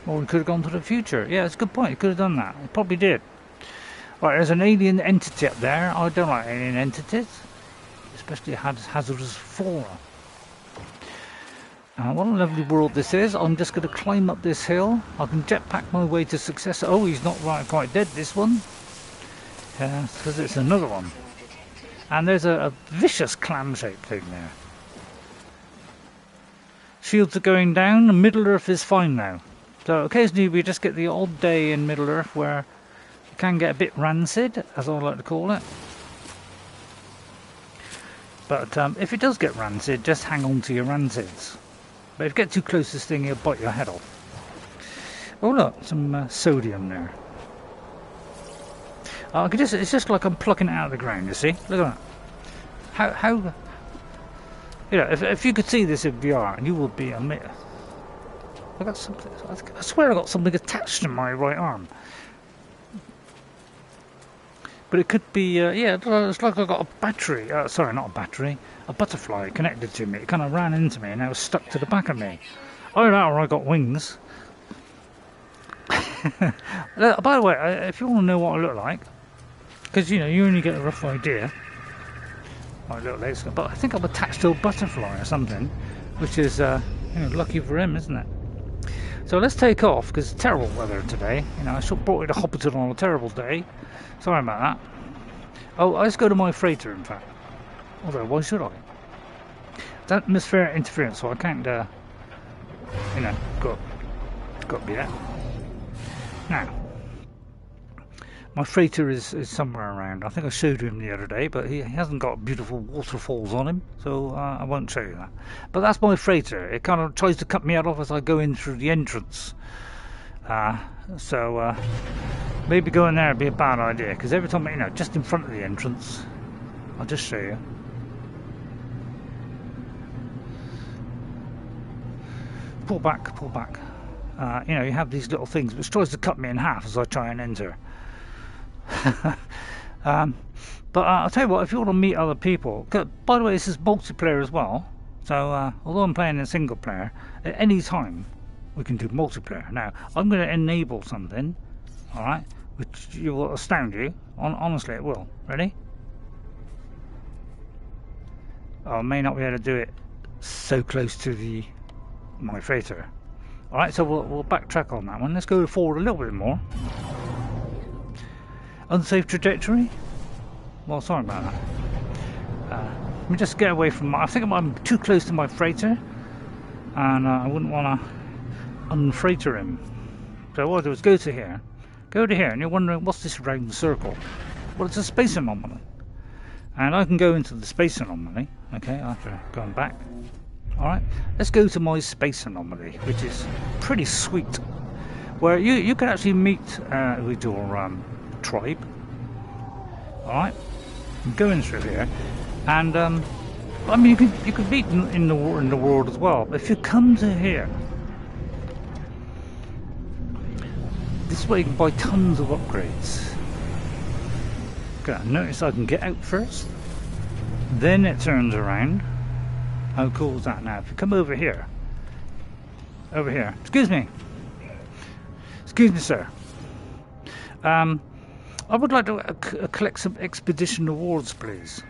Or we could have gone to the future. Yeah, it's a good point. You could have done that. It probably did. Right, there's an alien entity up there. I don't like alien entities, especially hazardous flora. What a lovely world this is. I'm just going to climb up this hill. I can jetpack my way to success. Oh, he's not quite dead, this one. Because it's another one. And there's a vicious clam-shaped thing there. Shields are going down, and Middle Earth is fine now. So occasionally we just get the odd day in Middle Earth where it can get a bit rancid, as I like to call it. But if it does get rancid, just hang on to your rancids. But if you get too close to this thing, he'll bite your head off. Oh look, some sodium there. It's just like I'm plucking it out of the ground, you see? Look at that. How if you could see this in VR, you would be amazed. I got something, I swear I got something attached to my right arm. But it could be, it's like I got a battery, sorry, not a battery, a butterfly connected to me. It kind of ran into me and now it's stuck to the back of me. Oh, that, or I got wings. By the way, if you want to know what I look like, because, you only get a rough idea. My little legs, but I think I'm attached to a butterfly or something, which is, lucky for him, isn't it? So let's take off, because it's terrible weather today. I should have brought you to Hobbiton on a terrible day. Sorry about that. Oh, let's go to my freighter, in fact. Although, why should I? It's atmospheric interference, so I can't, go up yet. Now, my freighter is somewhere around. I think I showed him the other day, but he hasn't got beautiful waterfalls on him, so I won't show you that. But that's my freighter. It kind of tries to cut me out off as I go in through the entrance. So maybe going there would be a bad idea, because every time, just in front of the entrance, I'll just show you. Pull back, pull back. You have these little things which tries to cut me in half as I try and enter. But I'll tell you what, if you want to meet other people, by the way, this is multiplayer as well, so although I'm playing in single player, at any time we can do multiplayer. Now I'm going to enable something, alright, which will astound you. Honestly, it will. Ready? I may not be able to do it so close to my freighter. Alright, so we'll backtrack on that one. Let's go forward a little bit more. Unsafe trajectory? Well, sorry about that. Let me just get away from I think I'm too close to my freighter, and I wouldn't want to unfreighter him. So what I'll do is go to here, and you're wondering, what's this round circle? Well, it's a space anomaly. And I can go into the space anomaly, okay, after going back. Alright, let's go to my space anomaly, which is pretty sweet. Where you can actually meet with your tribe. Alright, I'm going through here, and I mean you could meet in the world as well. But if you come to here, this way you can buy tons of upgrades. Okay, notice I can get out first, then it turns around. How cool is that? Now if you come over here, excuse me sir, I would like to collect some expedition awards, please,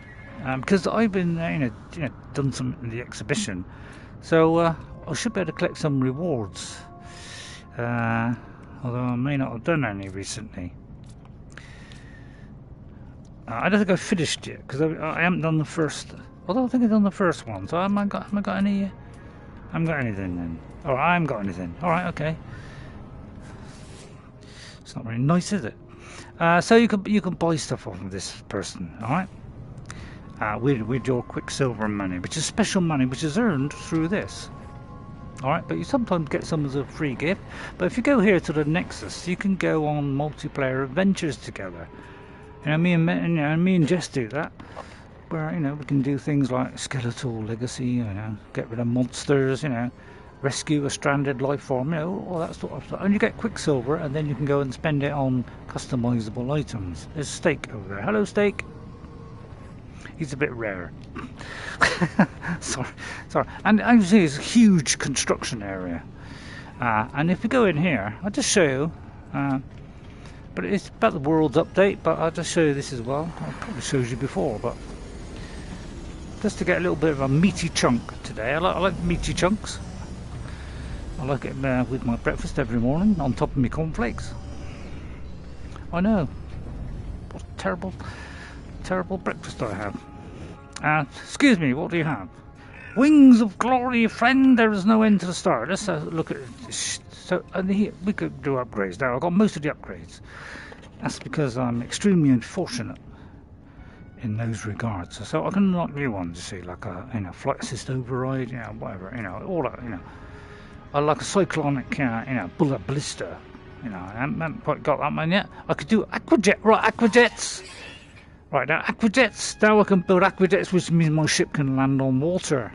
because I've been done some in the exhibition, so I should be able to collect some rewards. Although I may not have done any recently. I don't think I've finished yet because I haven't done the first. Although I think I've done the first one, so I haven't got any. I haven't got anything then. All right, I haven't got anything. All right, okay. It's not very nice, is it? So you can buy stuff off of this person. All right. With your Quicksilver money, which is special money, which is earned through this. All right, but you sometimes get some as a free gift. But if you go here to the Nexus, you can go on multiplayer adventures together. Me and Jess do that, where we can do things like skeletal legacy, get rid of monsters, rescue a stranded life form, all that sort of stuff. And you get Quicksilver, and then you can go and spend it on customizable items. There's Steak over there. Hello, Steak. He's a bit rare. sorry. And as you see, it's a huge construction area. And if we go in here, I'll just show you. But it's about the world's update, but I'll just show you this as well. I probably showed you before, but just to get a little bit of a meaty chunk today. I like meaty chunks. I like it with my breakfast every morning, on top of my cornflakes. I know. What a terrible breakfast I have. Excuse me, what do you have? Wings of glory, friend, there is no end to the stars. Let's look at this. So, here, we could do upgrades now. I've got most of the upgrades. That's because I'm extremely unfortunate in those regards. So I can unlock new ones, you see, like a flight assist override, whatever, all that, I like a cyclonic, bullet blister, I haven't quite got that one yet. I could do aquajet, right, aquajets. Right, now aquajets, now I can build aquajets, which means my ship can land on water.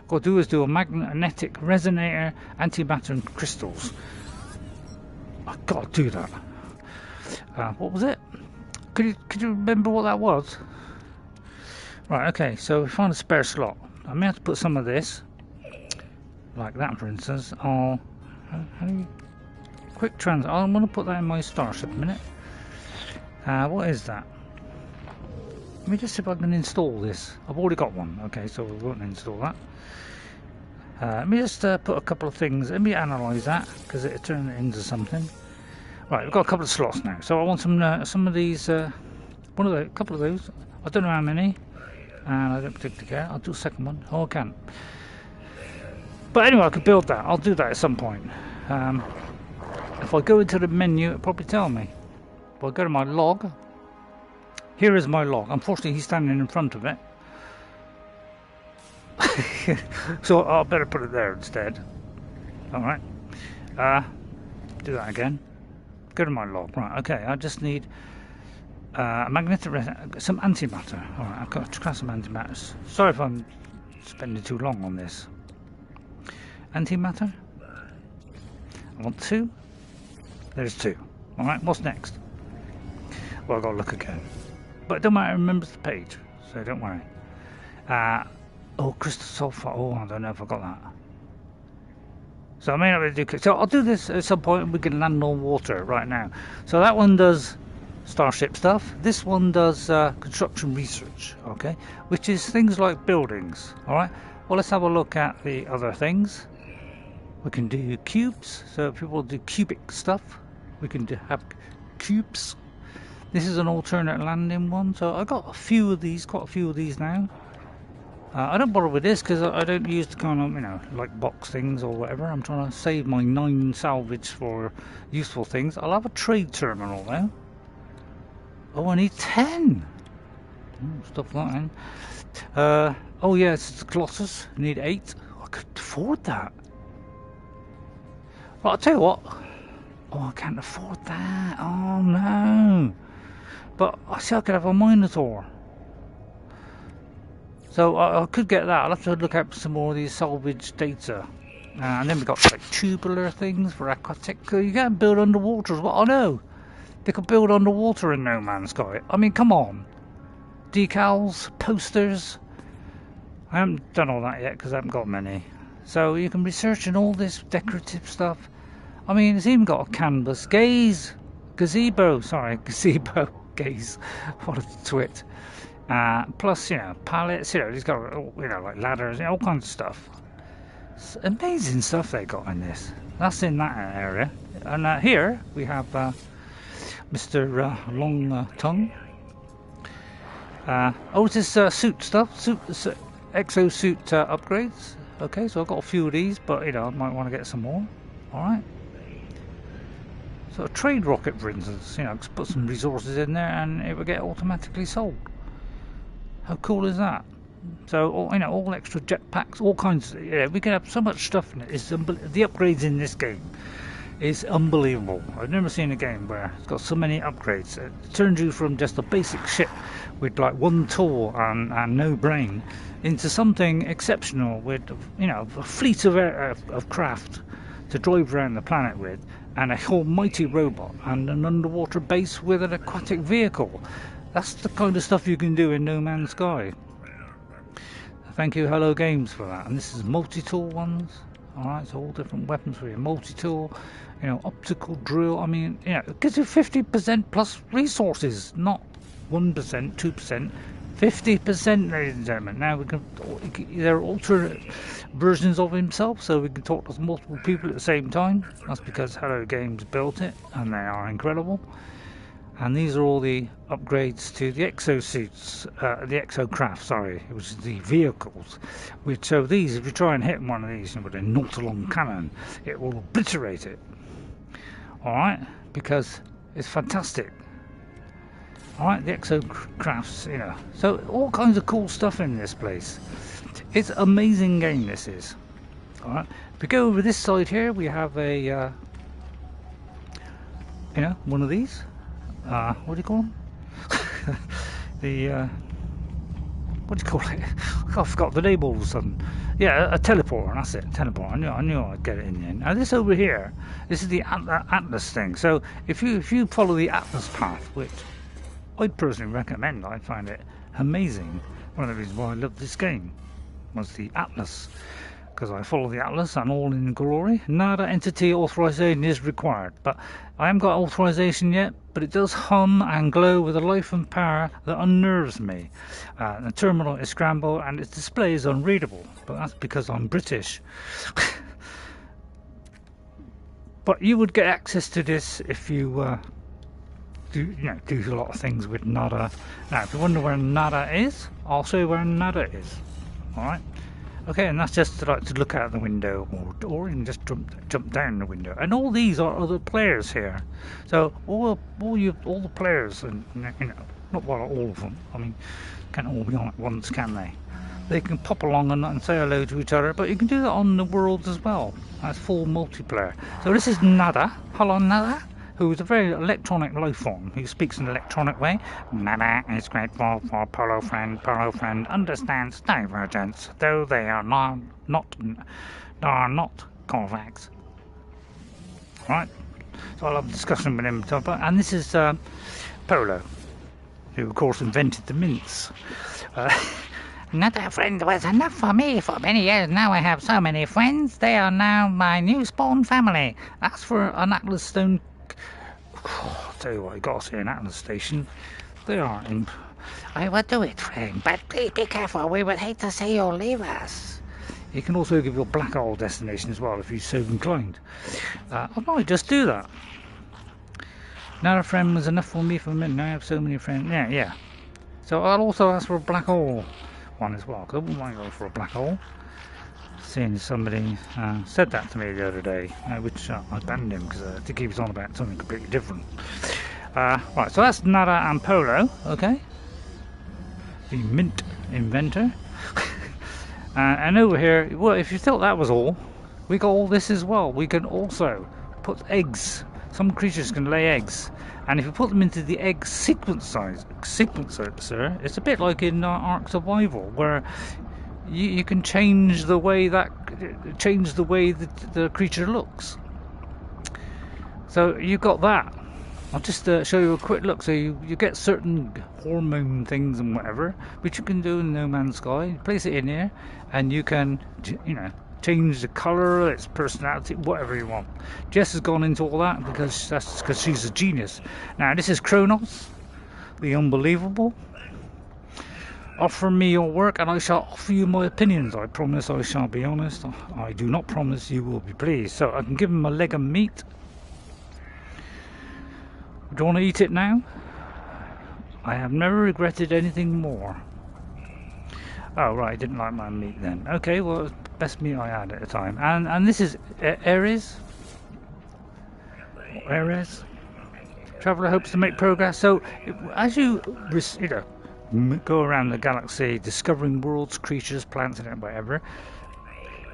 What I'll do is do a magnetic resonator, antimatter and crystals. I've got to do that. What was it? Could you remember what that was? Right, okay, so we find a spare slot. I may have to put some of this, like that for instance. Quick transit. I'm going to put that in my starship a minute. What is that? Let me just see if I can install this. I've already got one. Okay, so we won't install that. Let me just put a couple of things. Let me analyse that because it'll turn it into something. Right, we've got a couple of slots now. So I want some of these. A couple of those. I don't know how many, and I don't particularly care. I'll do a second one. Oh, I can. But anyway, I could build that. I'll do that at some point. If I go into the menu, it'll probably tell me. If I go to my log. Here is my log. Unfortunately, he's standing in front of it. So I'll better put it there instead. Alright. Do that again. Go to my log. Right, okay. I just need a magnetic some antimatter. Alright, I've got to class some antimatters. Sorry if I'm spending too long on this. Antimatter. I want 2. There's 2. Alright, what's next? Well, I've got to look again. But it don't matter, it remembers the page, so don't worry. Crystal sulfur. Oh, I don't know if I got that. So I may not be able to do. So I'll do this at some point and we can land on water right now. So that one does starship stuff. This one does construction research, okay? Which is things like buildings, alright? Well, let's have a look at the other things. We can do cubes. So if people do cubic stuff, we can have cubes. This is an alternate landing one, so I got quite a few of these now. I don't bother with this because I don't use the kind of, like box things or whatever. I'm trying to save my 9 salvage for useful things. I'll have a trade terminal now. Oh, I need 10. Stuff like that. Oh yeah, it's the Colossus. I need 8. I could afford that. Well, I'll tell you what. Oh, I can't afford that. Oh no. But I see I could have a Minotaur. So I could get that. I'll have to look at some more of these salvage data. And then we've got like tubular things for aquatic. You can build underwater as well. I know. They could build underwater in No Man's Sky. I mean, come on. Decals, posters. I haven't done all that yet because I haven't got many. So you can research in all this decorative stuff. I mean, it's even got a canvas gaze. gazebo, sorry, gazebo gaze, what a twit. Plus, you know, pallets, you know, he's got, you know, like ladders, you know, all kinds of stuff. It's amazing stuff they got in this. That's in that area. And here we have Mr. Long Tongue. Oh, it's this suit stuff, exosuit upgrades. Okay, so I've got a few of these, but you know, I might want to get some more. Alright. So a trade rocket, for instance, you know, just put some resources in there and it will get automatically sold. How cool is that? So, you know, all extra jetpacks, all kinds. You know, we can have so much stuff in it. The upgrades in this game is unbelievable. I've never seen a game where it's got so many upgrades. It turns you from just a basic ship with like one tool and no brain into something exceptional with, you know, a fleet of craft to drive around the planet with, and a almighty robot and an underwater base with an aquatic vehicle. That's the kind of stuff you can do in No Man's Sky. Thank you, Hello Games, for that. And this is multi-tool ones. Alright, so all different weapons for you. Multi-tool, you know, optical drill. I mean, you know, it gives you 50% plus resources, not 1%, 2%. 50%, ladies and gentlemen. Now we can. There are alternate versions of himself, so we can talk to multiple people at the same time. That's because Hello Games built it, and they are incredible. And these are all the upgrades to the exosuits, the exocraft, sorry, which is the vehicles. Which, so these, if you try and hit one of these with a Nautilon cannon, it will obliterate it. Alright, because it's fantastic. Alright, the exocrafts, you know. So all kinds of cool stuff in this place. It's an amazing game, this is. Alright, if we go over this side here, we have a, you know, one of these. What do you call them? The, what do you call it? I forgot the name all of a sudden. Yeah, a teleporter, that's it, teleporter. I knew I'd get it in the end. Now this over here, this is the Atlas thing. So if you follow the Atlas path, which I'd personally recommend, I find it amazing. One of the reasons why I love this game was the Atlas. Because I follow the Atlas and all in glory. Nada entity authorization is required, but I haven't got authorization yet, but it does hum and glow with a life and power that unnerves me. The terminal is scrambled and its display is unreadable, but that's because I'm British. But you would get access to this if you do a lot of things with Nada. Now, if you wonder where Nada is, I'll show you where Nada is. Alright? Okay, and that's just to look out the window, or you can just jump down the window. And all these are other players here. So all the players, and you know, not all of them. I mean, can't all be on at once, can they? They can pop along and say hello to each other, but you can do that on the worlds as well. That's full multiplayer. So this is Nada. Hello, Nada. Who is a very electronic life form. He speaks in an electronic way. Nada is grateful for Polo Friend. Polo Friend understands divergence, though they are not Corvax. Right? So I'll have a discussion with him. And this is Polo, who of course invented the mints. Another friend was enough for me for many years. Now I have so many friends. They are now my new spawn family. That's for an Atlas Stone. I'll tell you what, I got us here in Atlas Station. They aren't in. I would do it, friend, but please be careful. We would hate to see you leave us. You can also give your black hole destination as well if you're so inclined. I might just do that. Now a friend was enough for me for a minute. Now I have so many friends. Yeah. So I'll also ask for a black hole one as well, because I wouldn't mind going for a black hole. Seeing somebody said that to me the other day, which I banned him because I think he was on about something completely different. Right, so that's Nada and Polo, okay? The mint inventor. And over here, well, if you thought that was all, we got all this as well. We can also put eggs. Some creatures can lay eggs, and if you put them into the egg sequencer, it's a bit like in Ark Survival, where you can change the way the creature looks. So you got that. I'll just show you a quick look. So you get certain hormone things and whatever, which you can do in No Man's Sky. You place it in here, and you can, you know, change the colour, its personality, whatever you want. Jess has gone into all that because she's a genius. Now this is Kronos, the unbelievable. Offer me your work and I shall offer you my opinions. I promise I shall be honest. I do not promise you will be pleased. So I can give him a leg of meat. Do you want to eat it now? I have never regretted anything more. Oh right, I didn't like my meat then. Okay, well it was the best meat I had at the time. And this is Ares. Traveller hopes to make progress. So as you go around the galaxy, discovering worlds, creatures, plants, and whatever,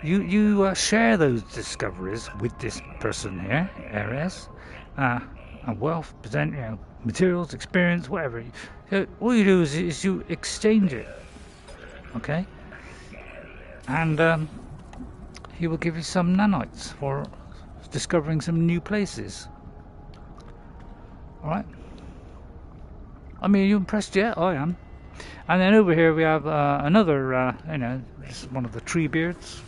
you share those discoveries with this person here, Ares, and wealth, present, materials, experience, whatever. So all you do is you exchange it, okay? And he will give you some nanites for discovering some new places. All right. I mean, are you impressed yet? I am. And then over here we have another, this is one of the tree beards.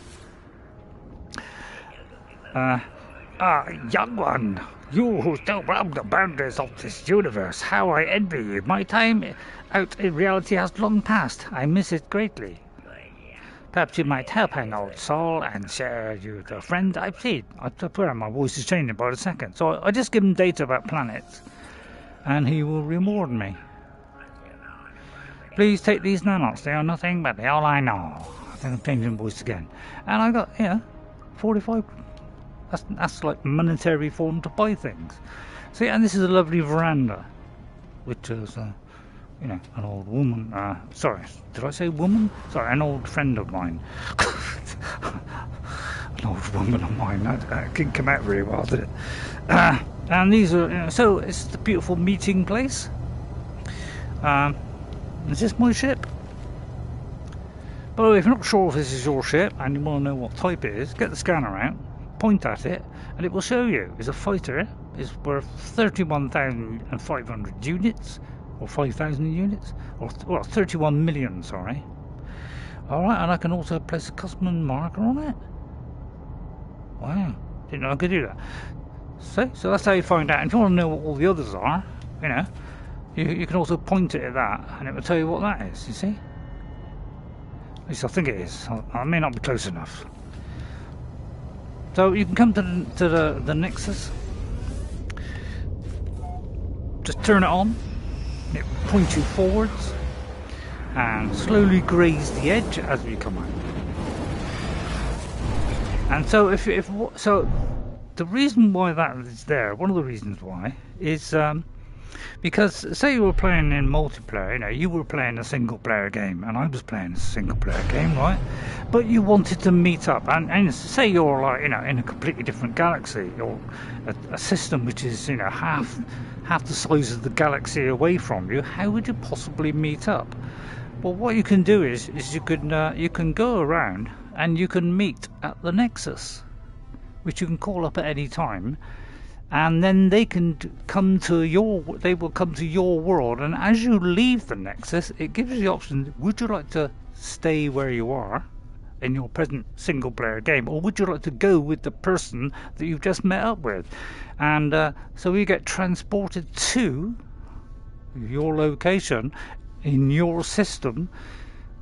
Young one, you who still roam the boundaries of this universe, how I envy you. My time out in reality has long passed. I miss it greatly. Perhaps you might help an old soul and share you the friend I've seen. I swear my voice is changing by the second. So I just give him data about planets, and he will reward me. Please take these nanites. They are nothing but all I know. I think I'm changing voice again. And I got, 45. That's like monetary form to buy things. See, and this is a lovely veranda, which is, an old woman. Sorry, did I say woman? Sorry, an old friend of mine. An old woman of mine. That didn't come out very well, did it? And these are, so it's the beautiful meeting place. Is this my ship? By the way, if you're not sure if this is your ship and you want to know what type it is, get the scanner out, point at it, and it will show you. It's a fighter. It's worth 31,500 units, or 5,000 units, or 31 million, sorry. Alright, and I can also place a custom marker on it. Wow, didn't know I could do that. So that's how you find out. And if you want to know what all the others are, you can also point it at that, and it will tell you what that is, you see? At least I think it is. I may not be close enough. So you can come to the Nexus. Just turn it on. It will point you forwards, and slowly graze the edge as we come out. And so so the reason why that is there, one of the reasons why, is because say you were playing in multiplayer, you were playing a single player game and I was playing a single player game, right? But you wanted to meet up and say you're like, in a completely different galaxy, or a system which is, half the size of the galaxy away from you. How would you possibly meet up? Well, what you can do is you can go around and you can meet at the Nexus, which you can call up at any time. And then they will come to your world, and as you leave the Nexus, it gives you the option: would you like to stay where you are in your present single player game, or would you like to go with the person that you've just met up with? And so you get transported to your location in your system,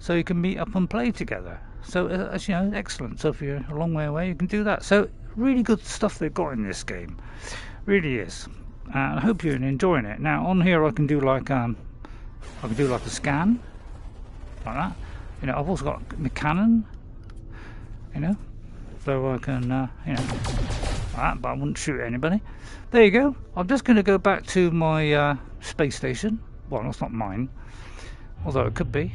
so you can meet up and play together. So excellent. So if you're a long way away, you can do that. So really good stuff they've got in this game, really is. I hope you're enjoying it. Now on here I can do like a scan like that. I've also got my cannon, so I can like that, but I wouldn't shoot anybody. There you go. I'm just going to go back to my space station. Well, that's not mine, although it could be.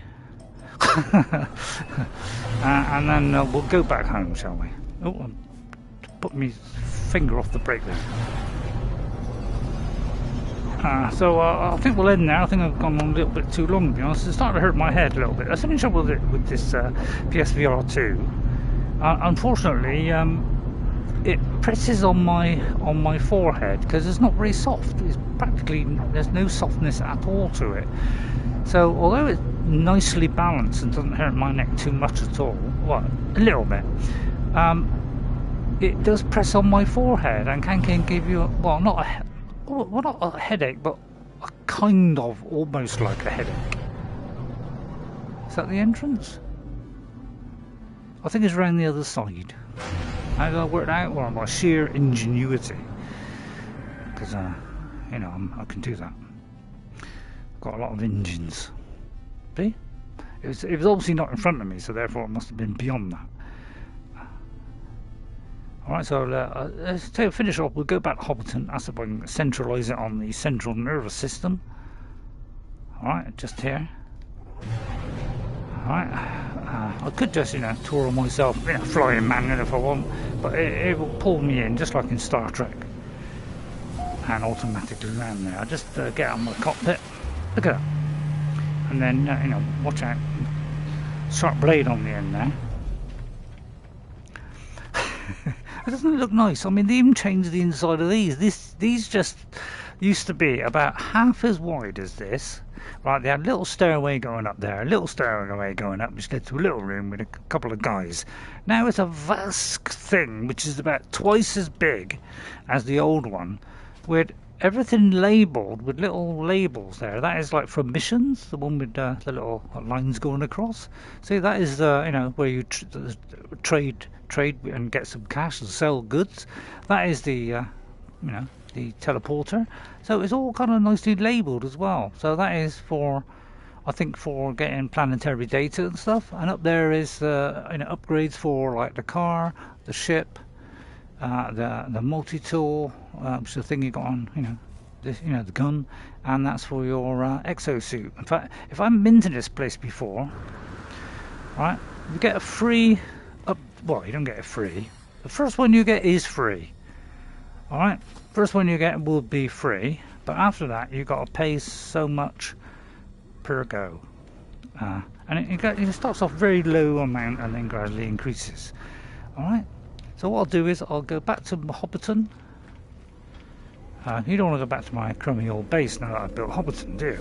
And then we'll go back home, shall we? Oh, put my finger off the brake there. So I think we'll end now. I think I've gone on a little bit too long, to be honest. It's starting to hurt my head a little bit. That's the only trouble with this PSVR2. Unfortunately, it presses on my forehead because it's not very soft. It's practically, there's no softness at all to it. So although it's nicely balanced and doesn't hurt my neck too much at all, well, a little bit, it does press on my forehead and can give you, well, not a headache, but a kind of, almost like a headache. Is that the entrance? I think it's around the other side. How did I work it out? Well, my sheer ingenuity. Because, you know, I can do that. I've got a lot of engines. See? It was obviously not in front of me, so therefore it must have been beyond that. Alright, so let's finish off. We'll go back to Hobbiton. That's if I can centralise it on the central nervous system. Alright, just here. Alright, I could just, you know, tour myself, you know, flying man if I want, but it will pull me in just like in Star Trek and automatically land there. I just get out of my cockpit. Look at that. And then, you know, watch out. Sharp blade on the end there. Doesn't it look nice? I mean, they even changed the inside of these. These just used to be about half as wide as this. Right, they had a little stairway going up there, a little stairway going up, which led to a little room with a couple of guys. Now it's a vast thing, which is about twice as big as the old one, with everything labelled with little labels there. That is like for missions, the one with the little lines going across. See, that is you know, where you trade and get some cash and sell goods. That is the you know, the teleporter. So it's all kind of nicely labelled as well. So that is for, I think, for getting planetary data and stuff. And up there is you know, upgrades for like the car, the ship, the multi-tool, which is the thing you got on, you know, this, you know, the gun, and that's for your exosuit. In fact, if I've been to this place before, right, you get a free well, you don't get it free. The first one you get is free. Alright, first one you get will be free, but after that you got to pay so much per go. And it starts off very low amount and then gradually increases. Alright, so what I'll do is I'll go back to Hobbiton. You don't want to go back to my crummy old base now that I've built Hobbiton, do you?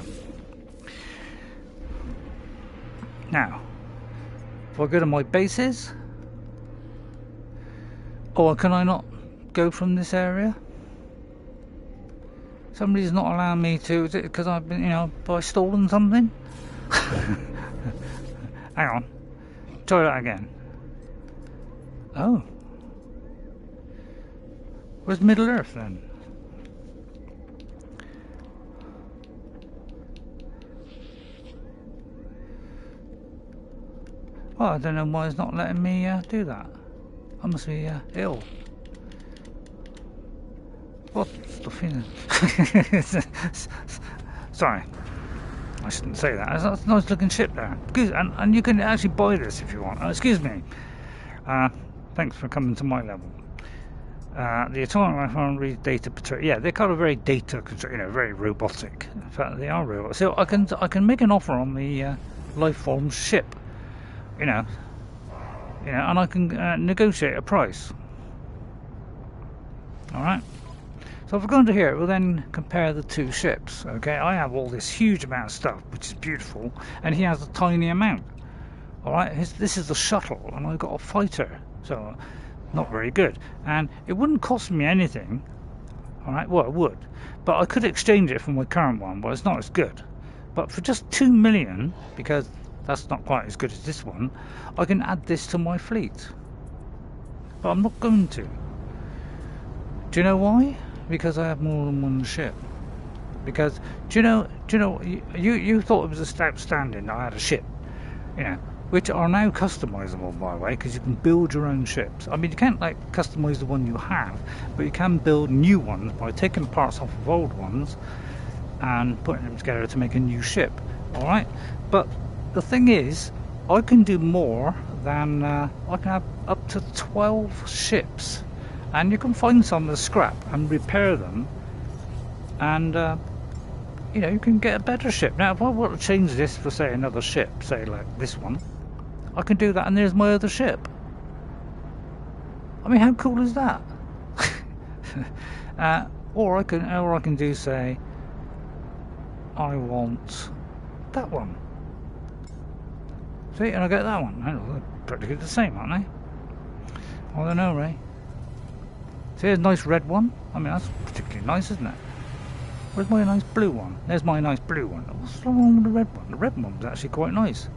Now, if I go to my bases, or can I not go from this area? Somebody's not allowing me to. Is it because I've been, you know, by stolen something? Hang on. Try that again. Oh. Where's Middle Earth then? Oh, I don't know why it's not letting me do that. I must be ill. What stuff in it? Sorry, I shouldn't say that. That's a nice looking ship there. And you can actually buy this if you want. Excuse me. Thanks for coming to my level. The atomic phone reads data. Yeah, they're kind of very data, you know, very robotic. In fact, they are robotic. So I can make an offer on the life form ship. You know, and I can negotiate a price. Alright, so if I go into here, we'll then compare the two ships. Okay, I have all this huge amount of stuff, which is beautiful, and he has a tiny amount. Alright, this is the shuttle, and I've got a fighter, so not very good. And it wouldn't cost me anything. Alright, well, it would, but I could exchange it for my current one, but it's not as good. But for just 2 million, because that's not quite as good as this one, I can add this to my fleet. But I'm not going to. Do you know why? Because I have more than one ship. Because, do you know, you thought it was just outstanding that I had a ship, you know, which are now customizable, by the way, because you can build your own ships. I mean, you can't, like, customize the one you have, but you can build new ones by taking parts off of old ones and putting them together to make a new ship. Alright? But the thing is, I can do more than I can have up to 12 ships, and you can find some of the scrap and repair them, and you know, you can get a better ship. Now if I want to change this for, say, another ship, say like this one, I can do that, and there's my other ship. I mean, how cool is that? Or I can do, say, I want that one. See, and I get that one. They're practically the same, aren't they? I don't know, Ray. See, there's a nice red one. I mean, that's particularly nice, isn't it? Where's my nice blue one? There's my nice blue one. What's wrong with the red one? The red one's actually quite nice.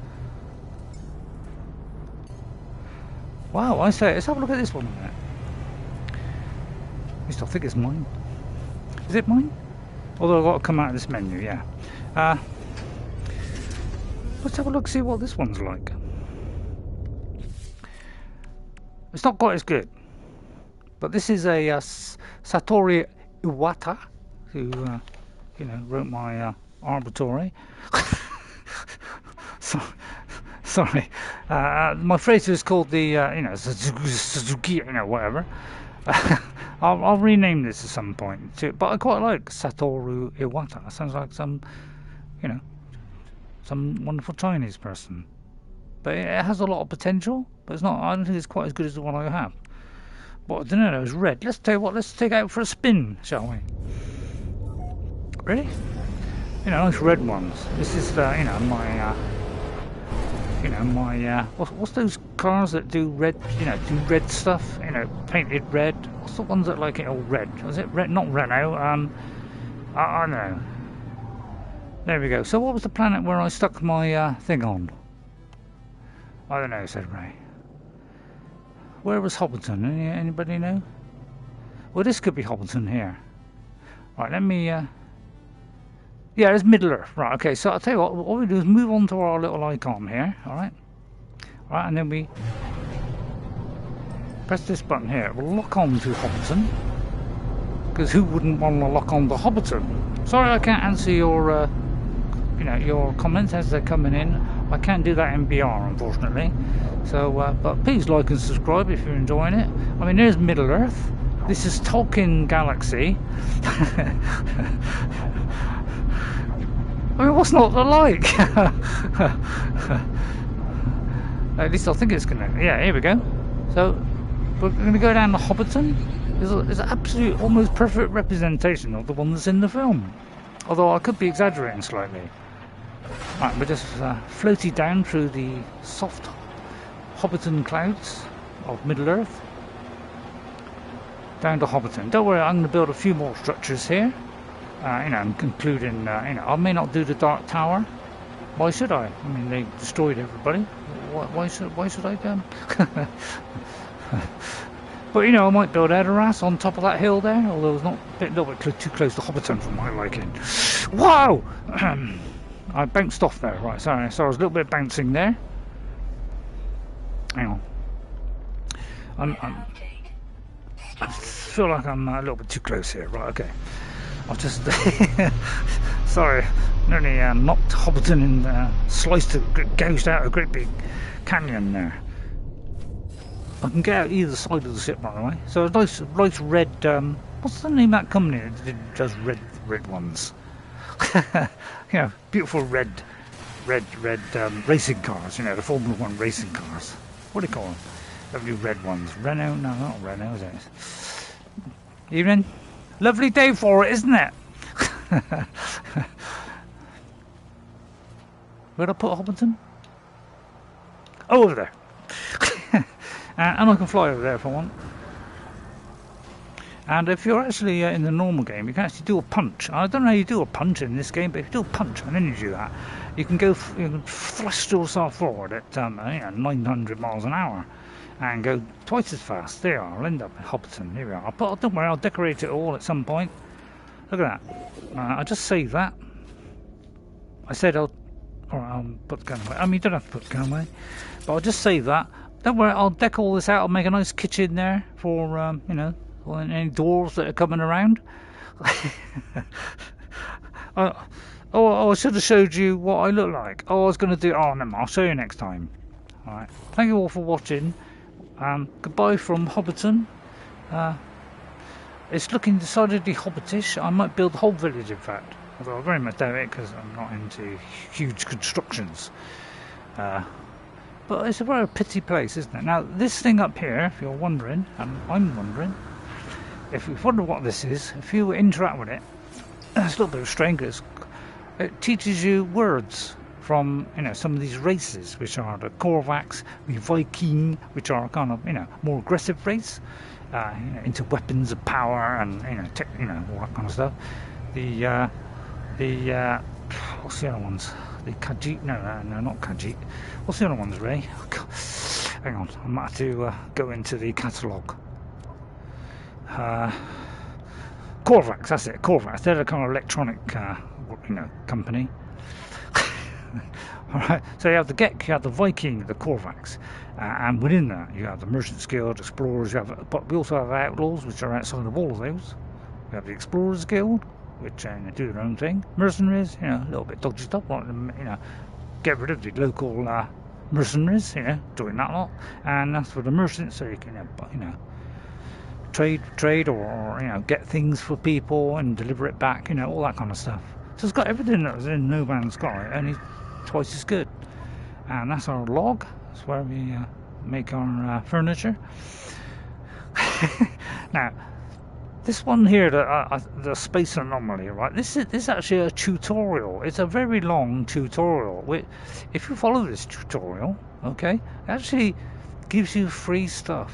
Wow, I say, let's have a look at this one a minute. At least I think it's mine. Is it mine? Although I've got to come out of this menu, yeah. Let's have a look, see what this one's like. It's not quite as good. But this is a Satoru Iwata, who, you know, wrote my Arbitrary. Sorry. My phrase is called the, you know, Suzuki, you know, whatever. I'll rename this at some point too, but I quite like Satoru Iwata. It sounds like some, you know, some wonderful Chinese person. But it has a lot of potential, but it's not. I don't think it's quite as good as the one I have. But I don't know. It's red. Let's tell you what. Let's take it out for a spin, shall we? Ready? You know, nice red ones. This is, you know, my. You know, my, what's those cars that do red, you know, do red stuff, you know, painted red? What's the ones that like it all red? Was it red? Not Renault, I don't know. There we go. So what was the planet where I stuck my, thing on? I don't know, said Ray. Where was Hobbiton? Anybody know? Well, this could be Hobbiton here. Right, let me, yeah, it's Middle Earth. Right, okay, so I'll tell you what we do is move on to our little icon here, alright? Right, and then we press this button here. It will lock on to Hobbiton. Because who wouldn't want to lock on to Hobbiton? Sorry I can't answer your, you know, your comments as they're coming in. I can't do that in VR, unfortunately. So, but please like and subscribe if you're enjoying it. I mean, there's Middle Earth. This is Tolkien Galaxy. I mean, what's not to like? At least I think it's gonna. Yeah, here we go. So we're gonna go down to Hobbiton. It's an absolute, almost perfect representation of the one that's in the film. Although I could be exaggerating slightly. Right, we're just floating down through the soft Hobbiton clouds of Middle Earth. Down to Hobbiton. Don't worry, I'm going to build a few more structures here. You know, including, you know, I may not do the Dark Tower. Why should I? I mean, they destroyed everybody. Why should I go? But, you know, I might build Edoras on top of that hill there, although it's not a little bit too close to Hobbiton for my liking. Wow! I bounced off there. Right, sorry. So I was a little bit bouncing there. Hang on. I feel like I'm a little bit too close here. Right, okay. I'll just sorry, nearly knocked Hobbiton and sliced it, gouged out a great big canyon there. I can get out either side of the ship, by the way. So a nice red. What's the name of that company that does red ones? You know, beautiful red racing cars. You know, the Formula 1 racing cars. What do you call them? Lovely red ones. Renault? No, not Renault, is it? Evening. Lovely day for it, isn't it? Where'd I put Hobbiton? Oh, over there. And I can fly over there if I want. And if you're actually in the normal game, you can actually do a punch. I don't know how you do a punch in this game, but if you do a punch and then you do that, you can go, you can thrust yourself forward at you know, 900 miles an hour. And go twice as fast. There, I'll end up in Hobbiton. Here we are. Don't worry, I'll decorate it all at some point. Look at that. I just saved that. I said I'll put the gun away. I mean, you don't have to put the gun away, but I'll just save that. Don't worry, I'll deck all this out. I'll make a nice kitchen there for you know, any doors that are coming around. I should have showed you what I look like. I was going to do. Oh no, I'll show you next time. All right. Thank you all for watching. Goodbye from Hobbiton. It's looking decidedly hobbitish. I might build the whole village, in fact. Although I very much doubt it because I'm not into huge constructions. But it's a very pretty place, isn't it? Now, this thing up here, if you're wondering, and I'm wondering, if you wonder what this is, if you interact with it, it's a little bit strange. It teaches you words from, you know, some of these races, which are the Korvax, the Viking, which are kind of, you know, more aggressive race, you know, into weapons of power and, you know, you know, all that kind of stuff. The what's the other ones? The Khajiit? No, not Khajiit. What's the other ones, Ray? Oh, God. Hang on, I might have to go into the catalogue. Korvax, that's it. Korvax. They're the kind of electronic, you know, company. All right. So you have the Gek, you have the Viking, the Korvax, and within that you have the Merchants Guild, Explorers. You have, but we also have Outlaws, which are outside of all of those. We have the Explorers Guild, which do their own thing. Mercenaries, you know, a little bit dodgy stuff, like, you know, get rid of the local mercenaries, you know, doing that lot. And that's for the merchants, so you can, you know, trade or you know, get things for people and deliver it back, you know, all that kind of stuff. So it's got everything that was in No Man's Sky, only twice as good. And that's our log. That's where we make our furniture. Now, this one here, the space anomaly, right? This is actually a tutorial. It's a very long tutorial. If you follow this tutorial, okay, it actually gives you free stuff.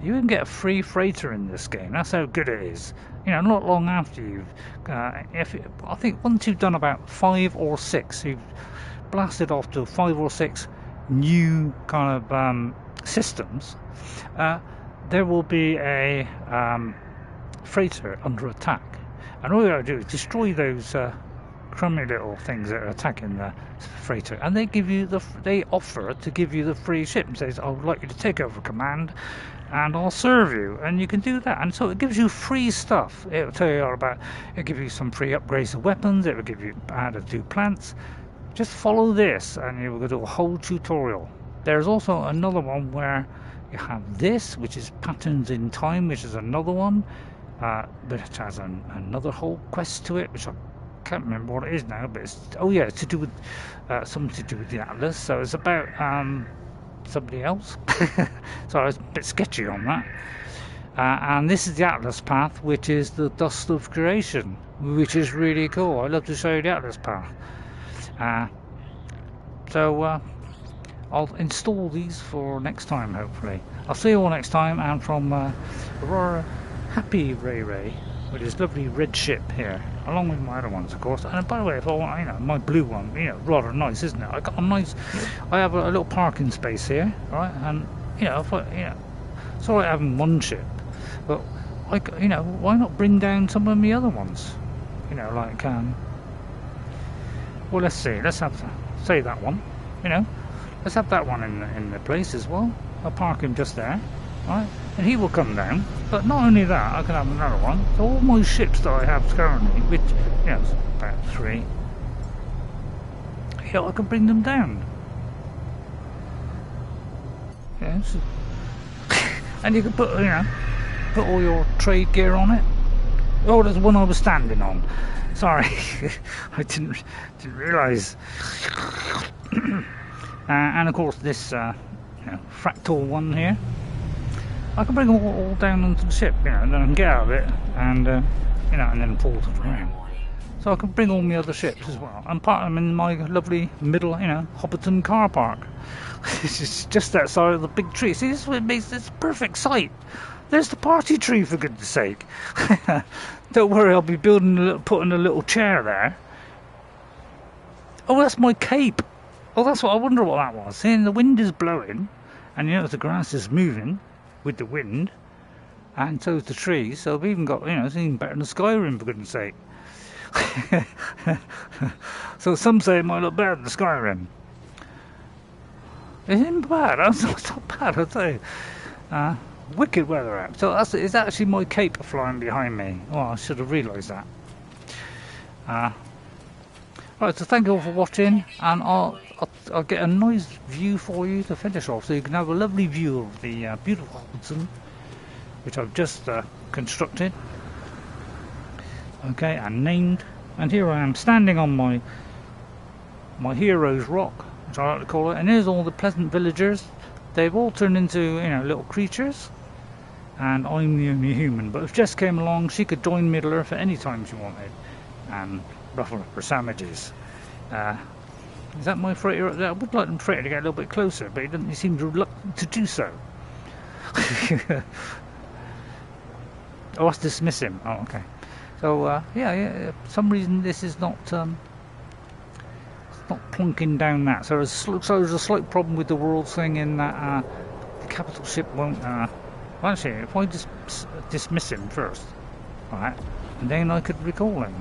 You can get a free freighter in this game. That's how good it is. You know, not long after you've, I think once you've done about 5 or 6, you've blasted off to 5 or 6 new kind of systems. There will be a freighter under attack, and all you gotta do is destroy those crummy little things that are attacking the freighter, and they offer to give you the free ship and says, I would like you to take over command and I'll serve you, and you can do that. And so it gives you free stuff. It'll tell you all about, it'll give you some free upgrades of weapons, it will give you how to do plants. Just follow this and you will do a whole tutorial. There's also another one where you have this, which is Patterns in Time, which is another one, but it has another whole quest to it, which I can't remember what it is now, but it's, oh yeah, it's to do with something to do with the Atlas. So it's about somebody else. So I was a bit sketchy on that. And this is the Atlas path, which is the Dust of Creation, which is really cool. I'd love to show you the Atlas path. So I'll install these for next time, hopefully. I'll see you all next time, and from Aurora, happy Ray with his lovely red ship here, along with my other ones, of course. And by the way, if I want, you know, my blue one, you know, rather nice, isn't it? I got a nice, I have a little parking space here, right? And you know, if I, you know, it's alright having one ship, but you know, why not bring down some of the other ones? You know, like well, let's see, let's have say that one, you know, let's have that one in the place as well. I'll park him just there, right? And he will come down. But not only that, I can have another one. So all my ships that I have currently, which, you know, it's about 3, yeah, I can bring them down. Yeah, and you can put, you know, put all your trade gear on it. Oh, there's one I was standing on. Sorry, I didn't realise. And of course this, you know, fractal one here. I can bring them all down onto the ship, you know, and then I can get out of it and, you know, and then fall to the ground. So I can bring all my other ships as well and park them in my lovely middle, you know, Hobbiton car park. It's just outside of the big tree. See, this is what makes this a perfect site. There's the party tree, for goodness sake. Don't worry, I'll be putting a little chair there. Oh, that's my cape. Oh, that's what I wonder what that was. See, the wind is blowing, and you know the grass is moving with the wind, and so is the trees. So I've even got, you know, it's even better than Skyrim, for goodness sake. So some say it might look better than Skyrim. It isn't bad. It's not bad, I'll tell you. Wicked weather out. So it's actually my cape flying behind me. Oh, I should have realised that. Right, so thank you all for watching, and I'll get a nice view for you to finish off, so you can have a lovely view of the beautiful Hudson, which I've just constructed, okay, and named. And here I am standing on my hero's rock, which I like to call it, and here's all the pleasant villagers. They've all turned into, you know, little creatures, and I'm the only human. But if Jess came along, she could join Middle Earth at any time she wanted and ruffle up her sandwiches. Is that my freighter up there? I would like them freighter to get a little bit closer, but he seems reluctant to do so. Oh, let's dismiss him. Oh, okay. So, yeah, for some reason this is not, it's not plunking down that. So there's a slight problem with the world thing in that the capital ship won't, well, actually, if I just dismiss him first, alright, and then I could recall him.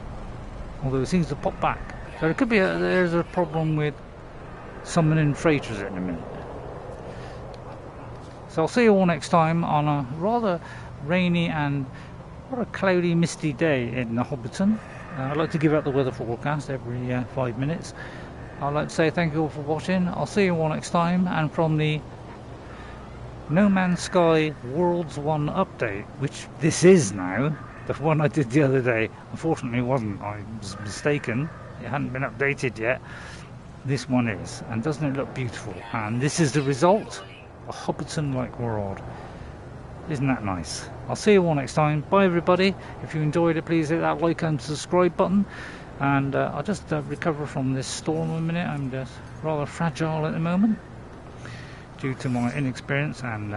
Although it seems to pop back. So it could be there's a problem with summoning freighters in a minute. So I'll see you all next time on a rather rainy and rather cloudy, misty day in Hobbiton. I'd like to give out the weather forecast every 5 minutes. I'd like to say thank you all for watching. I'll see you all next time, and from the No Man's Sky Worlds 1 update, which this is now, the one I did the other day unfortunately wasn't, I was mistaken, it hadn't been updated yet. This one is, and doesn't it look beautiful? And this is the result, a Hobbiton-like world. Isn't that nice? I'll see you all next time. Bye everybody. If you enjoyed it, please hit that like and subscribe button. And I'll just recover from this storm a minute. I'm just rather fragile at the moment due to my inexperience and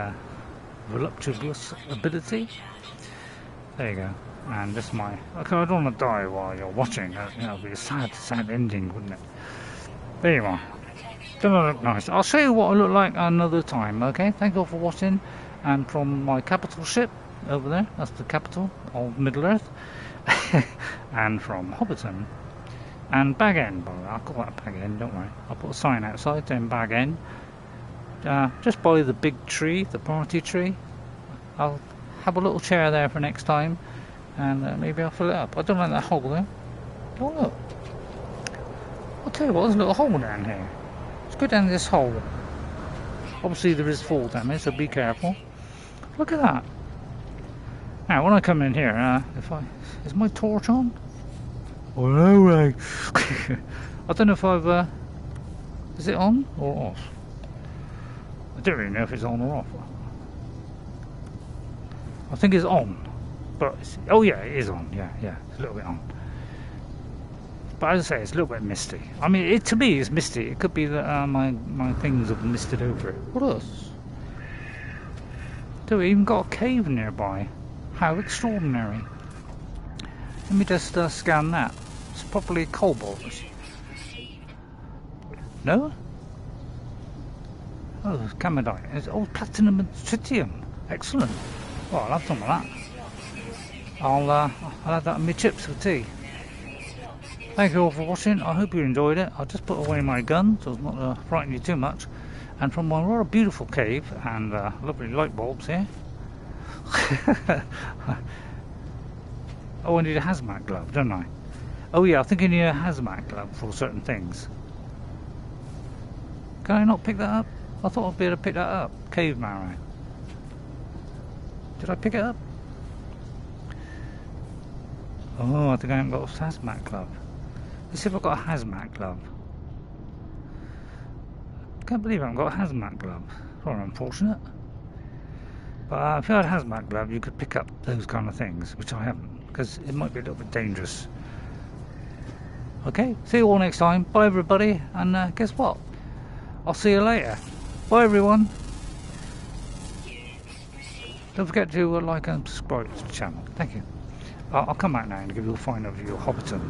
voluptuous ability. There you go. And this is my... Okay, I don't want to die while you're watching. You know, it'd be a sad ending, wouldn't it? There you are. Doesn't it look nice? I'll show you what I look like another time, okay? Thank you all for watching. And from my capital ship over there, that's the capital of Middle Earth. And from Hobbiton. And Bagend, by the way. I'll call that Bagend, don't worry. I'll put a sign outside saying Bagend. Just by the big tree, the party tree. I'll have a little chair there for next time. And maybe I'll fill it up. I don't like that hole there. Oh look. I'll tell you what, there's a little hole down here. Let's go down this hole. Obviously there is fall damage, so be careful. Look at that. Now when I come in here, is my torch on? Oh no way. I don't know if I've is it on or off? I don't really know if it's on or off. I think it's on. But oh yeah, it is on, yeah, it's a little bit on. But as I say, it's a little bit misty. I mean, to me, it's misty. It could be that my things have misted over it. What else? Do we even got a cave nearby? How extraordinary. Let me just scan that. It's probably cobalt. No? Oh, it's camodite. It's old platinum and tritium. Excellent. Well, I'll have some of that. I'll have that in my chips for tea. Thank you all for watching. I hope you enjoyed it. I'll just put away my gun so it's not frighten you too much. And from my rather beautiful cave and lovely light bulbs here. Oh, I need a hazmat glove, don't I? Oh yeah, I think I need a hazmat glove for certain things. Can I not pick that up? I thought I'd be able to pick that up. Cave marrow. Did I pick it up? Oh, I think I haven't got a hazmat glove. Let's see if I've got a hazmat glove. Can't believe I haven't got a hazmat glove. Rather unfortunate. But if you had a hazmat glove, you could pick up those kind of things, which I haven't, because it might be a little bit dangerous. Okay, see you all next time. Bye everybody, and guess what? I'll see you later. Bye everyone. Don't forget to like and subscribe to the channel. Thank you. I'll come out now and give you a fine overview of Hobbiton.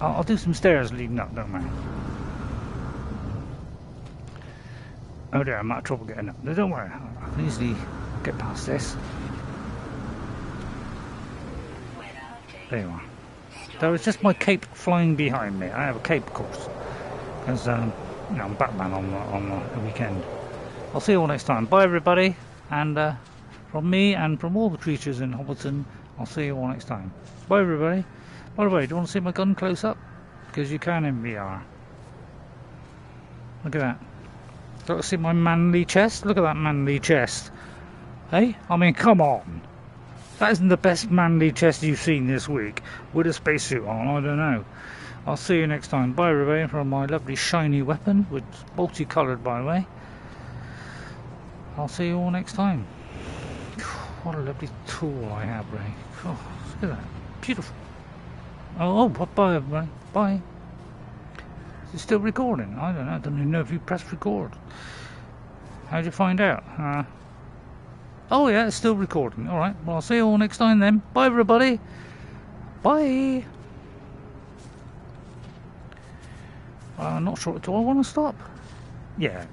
I'll do some stairs leading up, don't I? Oh dear, I'm out of trouble getting up. No, don't worry, I can easily get past this. There you are. There was just my cape flying behind me. I have a cape, of course, because you know, I'm Batman on the weekend. I'll see you all next time. Bye everybody, and from me and from all the creatures in Hobbiton, I'll see you all next time. Bye everybody. By the way, do you want to see my gun close up? Because you can in VR. Look at that. Do you want to see my manly chest? Look at that manly chest. Hey? I mean, come on. That isn't the best manly chest you've seen this week. With a spacesuit on, I don't know. I'll see you next time. Bye everybody, from my lovely shiny weapon, which is multicoloured by the way. I'll see you all next time. What a lovely tool I have, Ray. Oh, look at that. Beautiful. Oh, bye everybody. Bye. Is it still recording? I don't know. I don't even know if you pressed record. How'd you find out? Oh yeah, it's still recording. Alright, well I'll see you all next time then. Bye everybody. Bye. I'm not sure. Do I want to stop? Yeah.